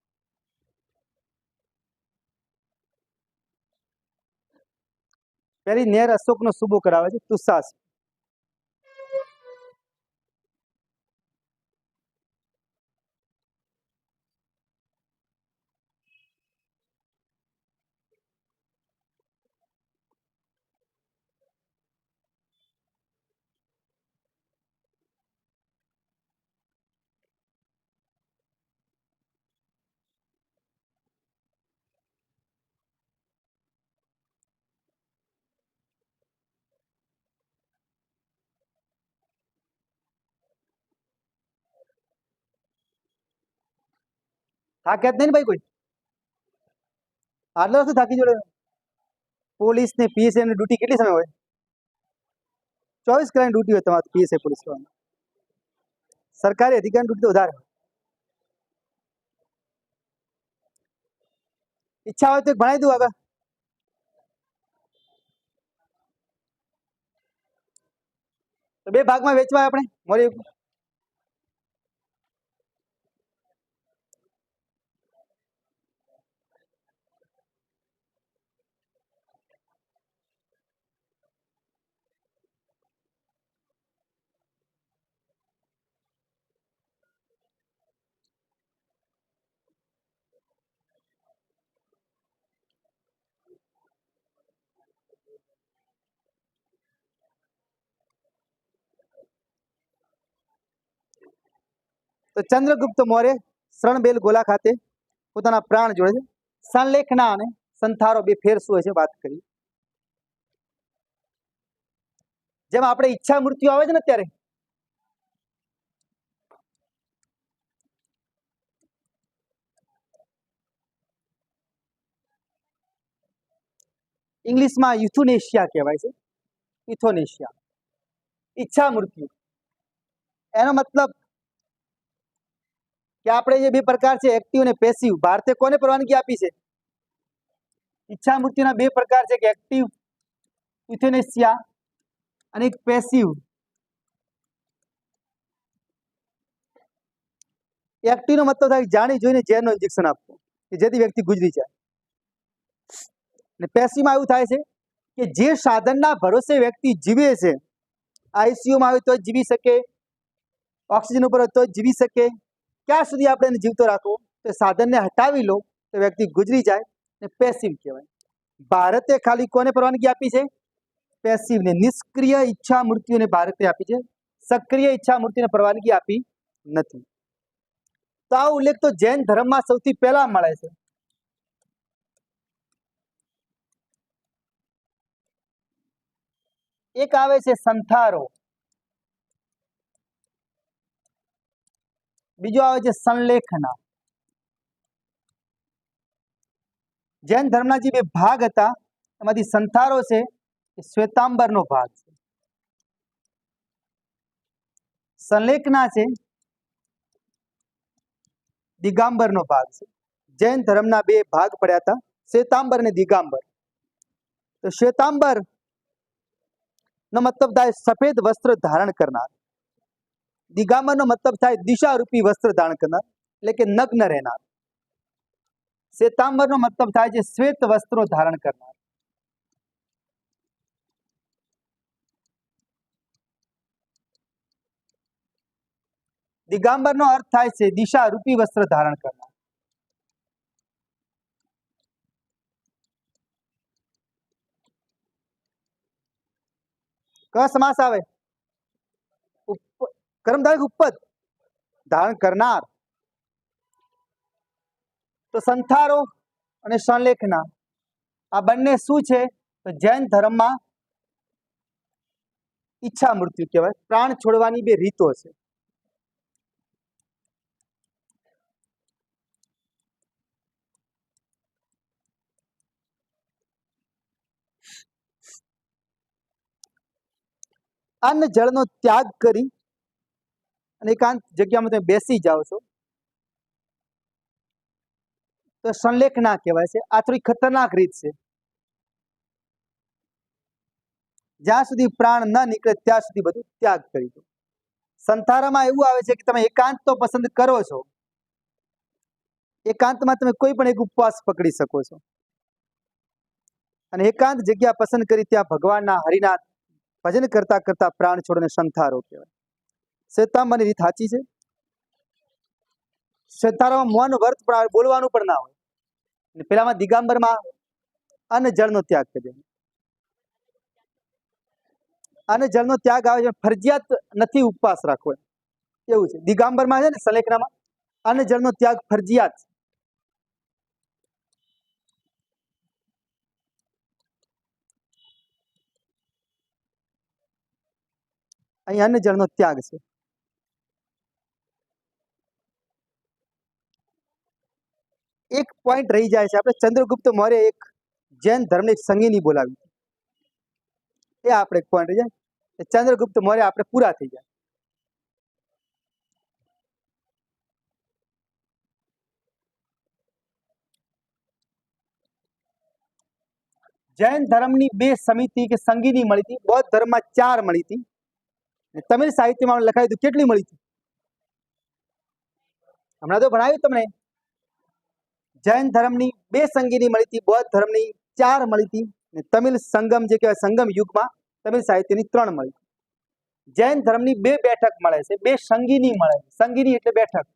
[SPEAKER 1] પહેલી નેર અશોકનો સુબો કરાવે છે તુષાસ. થાક્યા જ નહીં ને ભાઈ કોઈ? આટલો શું થાકી જોડે? પોલીસ ને પીએસઆઈ ની ડ્યુટી કેટલી સમય હોય? 24 કલાકની ડ્યુટી હોય તમારે પીએસઆઈ પોલીસ વાળાની. સરકારી અધિકારી ડ્યુટી તો વધારે હોય. ઈચ્છા હોય તો ભણાવી દઉં આગળ. તો બે ભાગમાં વેચવા આપણે મોરી. તો ચંદ્રગુપ્ત મૌર્ય શરણબેલ ગોલા ખાતે પોતાના પ્રાણ જોડે છે. સંલેખના અને સંથારો બે ફેર શું હોય છે વાત કરી. જેમ આપણે ઈચ્છા મૃત્યુ આવે છે ને ત્યારે ઇંગ્લિશમાં યુથોનેશિયા કહેવાય છે. યુથોનેશિયા ઈચ્છા મૃત્યુ. એનો મતલબ કે આપણે જે બે પ્રકાર છે એક્ટિવ અને પેસિવ. ભારતે કોને પરવાનગી આપી છે? ઈચ્છા મૃત્યુના બે પ્રકાર છે કે એક્ટિવ યુથેનેશિયા અને એક પેસિવ. એક્ટિવનો મતલબ થાય જાણી જોઈને ઝેરનો ઇન્જેક્શન આપવું કે જેથી વ્યક્તિ ગુજરી જાય. અને પેસિવમાં એવું થાય છે કે જે સાધનના ભરોસે વ્યક્તિ જીવે છે, આઈસીયુમાં આવે તો જીવી શકે, ઓક્સિજન ઉપર હોય તો જ જીવી શકે, ક્યાં સુધી આપણે એને જીવતો રાખવો, તો સાધનને હટાવી લો તો વ્યક્તિ ગુજરી જાય ને પેસિવ કહેવાય. ભારતે ખાલી કોને પરવાનગી આપી છે? પેસિવને, નિષ્ક્રિય ઈચ્છા મૃત્યુને ભારતે આપી છે, સક્રિય ઈચ્છા મૃત્યુને પરવાનગી આપી નથી. તો આ ઉલ્લેખ તો જૈન ધર્મમાં સૌથી પહેલા મળે છે. એક આવે છે સંથારો, બીજો આવે છે સંલેખના. જૈન ધર્મના જે બે ભાગ હતા એમાંથી સંથારો છે એ શ્વેતાંબરનો ભાગ છે, સંલેખના છે દિગાંબરનો ભાગ છે. જૈન ધર્મના બે ભાગ પડ્યા હતા, શ્વેતાંબર અને દિગાંબર. તો શ્વેતાંબર નો મતલબ થાય સફેદ વસ્ત્ર ધારણ કરનાર, દિગાંબરનો મતલબ થાય દિશારૂપી વસ્ત્ર ધારણ કરનાર, એટલે કે નગ્ન રહેનાર. શ્વેતાંબરનો મતલબ થાય છે શ્વેત વસ્ત્રો ધારણ કરનાર. દિગાંબરનો અર્થ થાય છે દિશારૂપી વસ્ત્ર ધારણ કરનાર. કયો સમાસ આવે? કર્મધારક ઉપપદ, ધારણ કરનાર. તો સંથારો અને સંલેખના આ બંને શું છે? તો જૈન ધર્મમાં ઈચ્છા મૃત્યુ કહેવાય, પ્રાણ છોડવાની બે રીતો છે. અન્ન જળનો ત્યાગ કરી અને એકાંત જગ્યામાં તમે બેસી જાઓ છો તો સંલેખના કહેવાય છે. આ થોડી ખતરનાક રીત છે. જ્યાં સુધી પ્રાણ ન નીકળે ત્યાં સુધી બધું ત્યાગ કરી દો. સંથારામાં એવું આવે છે કે તમે એકાંત તો પસંદ કરો છો, એકાંતમાં તમે કોઈ પણ એક ઉપવાસ પકડી શકો છો અને એકાંત જગ્યા પસંદ કરી ત્યાં ભગવાનના હરિના ભજન કરતા કરતા પ્રાણ છોડને સંથારો કહેવાય. શ્વેતાંબરની રીત સાચી છે. શ્વેતાંબરમાં મૌન વ્રત પણ બોલવાનું પણ ના હોય, અને પેલામાં દિગાંબરમાં અન્ન જળનો ત્યાગ કર્યો. અન્ન જળનો ત્યાગ આવે છે, ફરજિયાત નથી ઉપવાસ રાખવો એવું છે. દિગાંબરમાં છે ને સંલેખનામાં અન્ન જળનો ત્યાગ ફરજિયાત. અહીં અન્ન જળનો ત્યાગ છે. એક પોઈન્ટ રહી જાય છે, આપણે ચંદ્રગુપ્ત મૌર્ય એક જૈન ધર્મની સંગીની બોલાવી, એ આપણે એક પોઈન્ટ રહી જાય. ચંદ્રગુપ્ત મૌર્ય આપણે પૂરા થઈ જાય. જૈન ધર્મની બે સમિતિ કે સંગીની મળી હતી, બૌદ્ધ ધર્મમાં 4 મળી હતી, તમિલ સાહિત્યમાં લખાયું હતું. કેટલી મળી હતી? હમણાં તો ભણાવ્યું તમને. જૈન ધર્મની બે સંગીની મળી હતી, બૌદ્ધ ધર્મની 4 મળી હતી, તમિલ સંગમ જે કહેવાય સંગમ યુગમાં તમિલ સાહિત્યની 3 મળી. જૈન ધર્મની 2 બેઠક મળે છે, 2 સંગીની મળે. સંગીની એટલે બેઠક,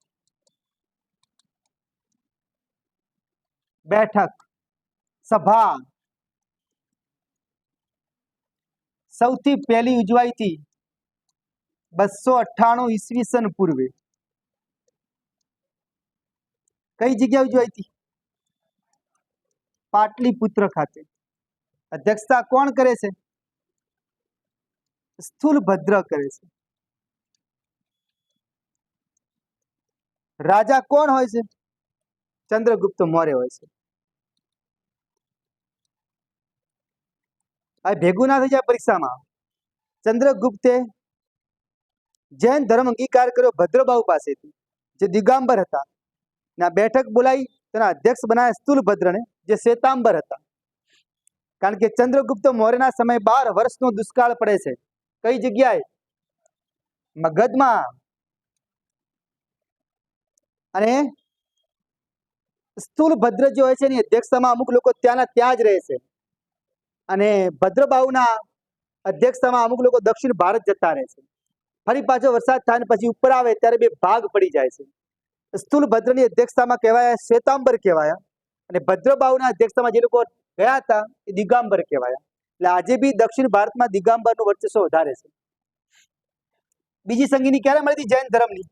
[SPEAKER 1] બેઠક સભા. સૌથી પહેલી ઉજવાઈ હતી 298 ઈસવીસન પૂર્વે. કઈ જગ્યાએ ઉજવાઈ હતી? પાટલીપુત્ર ખાતે. અધ્યક્ષતા કોણ કરે છે? સ્થૂલભદ્ર કરે છે. રાજા કોણ હોય છે? ચંદ્રગુપ્ત મૌર્ય હોય છે. આ ભેગું ના થઈ જાય પરીક્ષામાં. ચંદ્રગુપ્તે જૈન ધર્મ અંગીકાર કર્યો ભદ્રબાહુ પાસેથી, જે દિગાંબર હતા. ને આ બેઠક બોલાવી, તેના અધ્યક્ષ બનાવ્યા સ્થૂલભદ્રને, જે શ્વેતાંબર હતા. કારણ કે ચંદ્રગુપ્ત મૌર્યના સમયે 12 વર્ષનો દુષ્કાળ પડે છે. કઈ જગ્યાએ? મગધમાં. અને સ્થૂલભદ્ર જે હોય છે એની અધ્યક્ષતામાં અમુક લોકો ત્યાંના ત્યાં જ રહે છે, અને ભદ્રબાહુના અધ્યક્ષતામાં અમુક લોકો દક્ષિણ ભારત જતા રહે છે. ફરી પાછો વરસાદ થાય અને પછી ઉપર આવે ત્યારે બે ભાગ પડી જાય છે. સ્થૂલભદ્રની અધ્યક્ષતામાં કહેવાયા શ્વેતાંબર કહેવાયા, અને ભદ્રબાહુના અધ્યક્ષતામાં જે લોકો ગયા હતા એ દિગાંબર કહેવાયા. એટલે આજે બી દક્ષિણ ભારતમાં દિગાંબરનું વર્ચસ્વ વધારે છે. બીજી સંગીની ક્યારે મળી હતી જૈન ધર્મની?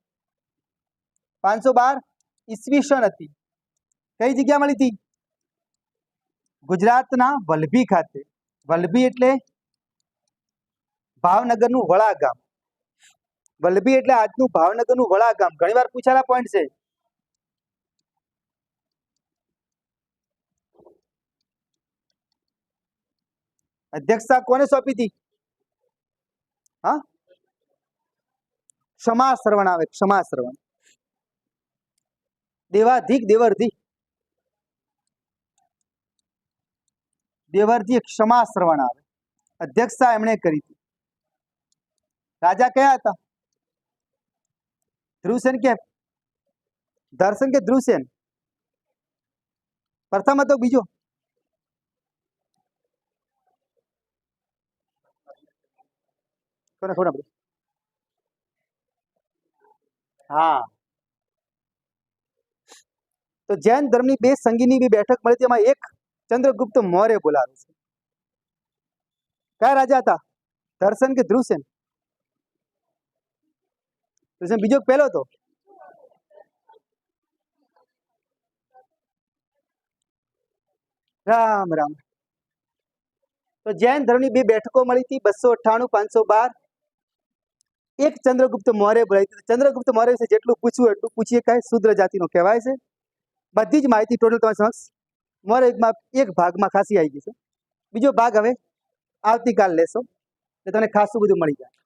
[SPEAKER 1] 512 ઈસવીસન હતી. કઈ જગ્યા મળી હતી? ગુજરાતના વલભી ખાતે. વલભી એટલે ભાવનગરનું વડા ગામ. વલભી એટલે આજનું ભાવનગરનું વડા ગામ. ઘણીવાર પૂછાયેલા પોઈન્ટ છે. અધ્યક્ષતા કોને સોંપી હતી? હા, ક્ષમા શ્રવણ આવે. ક્ષમા શ્રવણ. દેવાધિક દેવર્ધિ દેવર્ધિ ક્ષમા શ્રવણ આવે. અધ્યક્ષતા એમણે કરી હતી. રાજા કયા હતા? ધ્રુવસેન કે દર્શન કે ધ્રુવસેન? પ્રથમ હતો બીજો? કોને ખબર આપણી? હા, તો જૈન ધર્મની બે સંગીની બી બેઠક મળી હતી. એમાં એક ચંદ્રગુપ્ત મૌર્ય બોલાવે છે. કયા રાજા હતા? દર્શન કે ધ્રુવસેન? ધ્રુવસેન બીજો પહેલો હતો. રામ રામ. તો જૈન ધર્મની બે બેઠકો મળી હતી, 298, 512. એક ચંદ્રગુપ્ત મૌર્ય બોલાવી હતી. ચંદ્રગુપ્ત મૌર્ય વિશે જેટલું પૂછવું એટલું પૂછીએ. કાંઈ શુદ્ર જાતિનો કહેવાય છે. બધી જ માહિતી ટોટલ તમારી સમક્ષ મૌર્ય એક ભાગમાં ખાસી આવી ગઈ છે. બીજો ભાગ હવે આવતીકાલ લેશો એટલે તમને ખાસું બધું મળી જાય.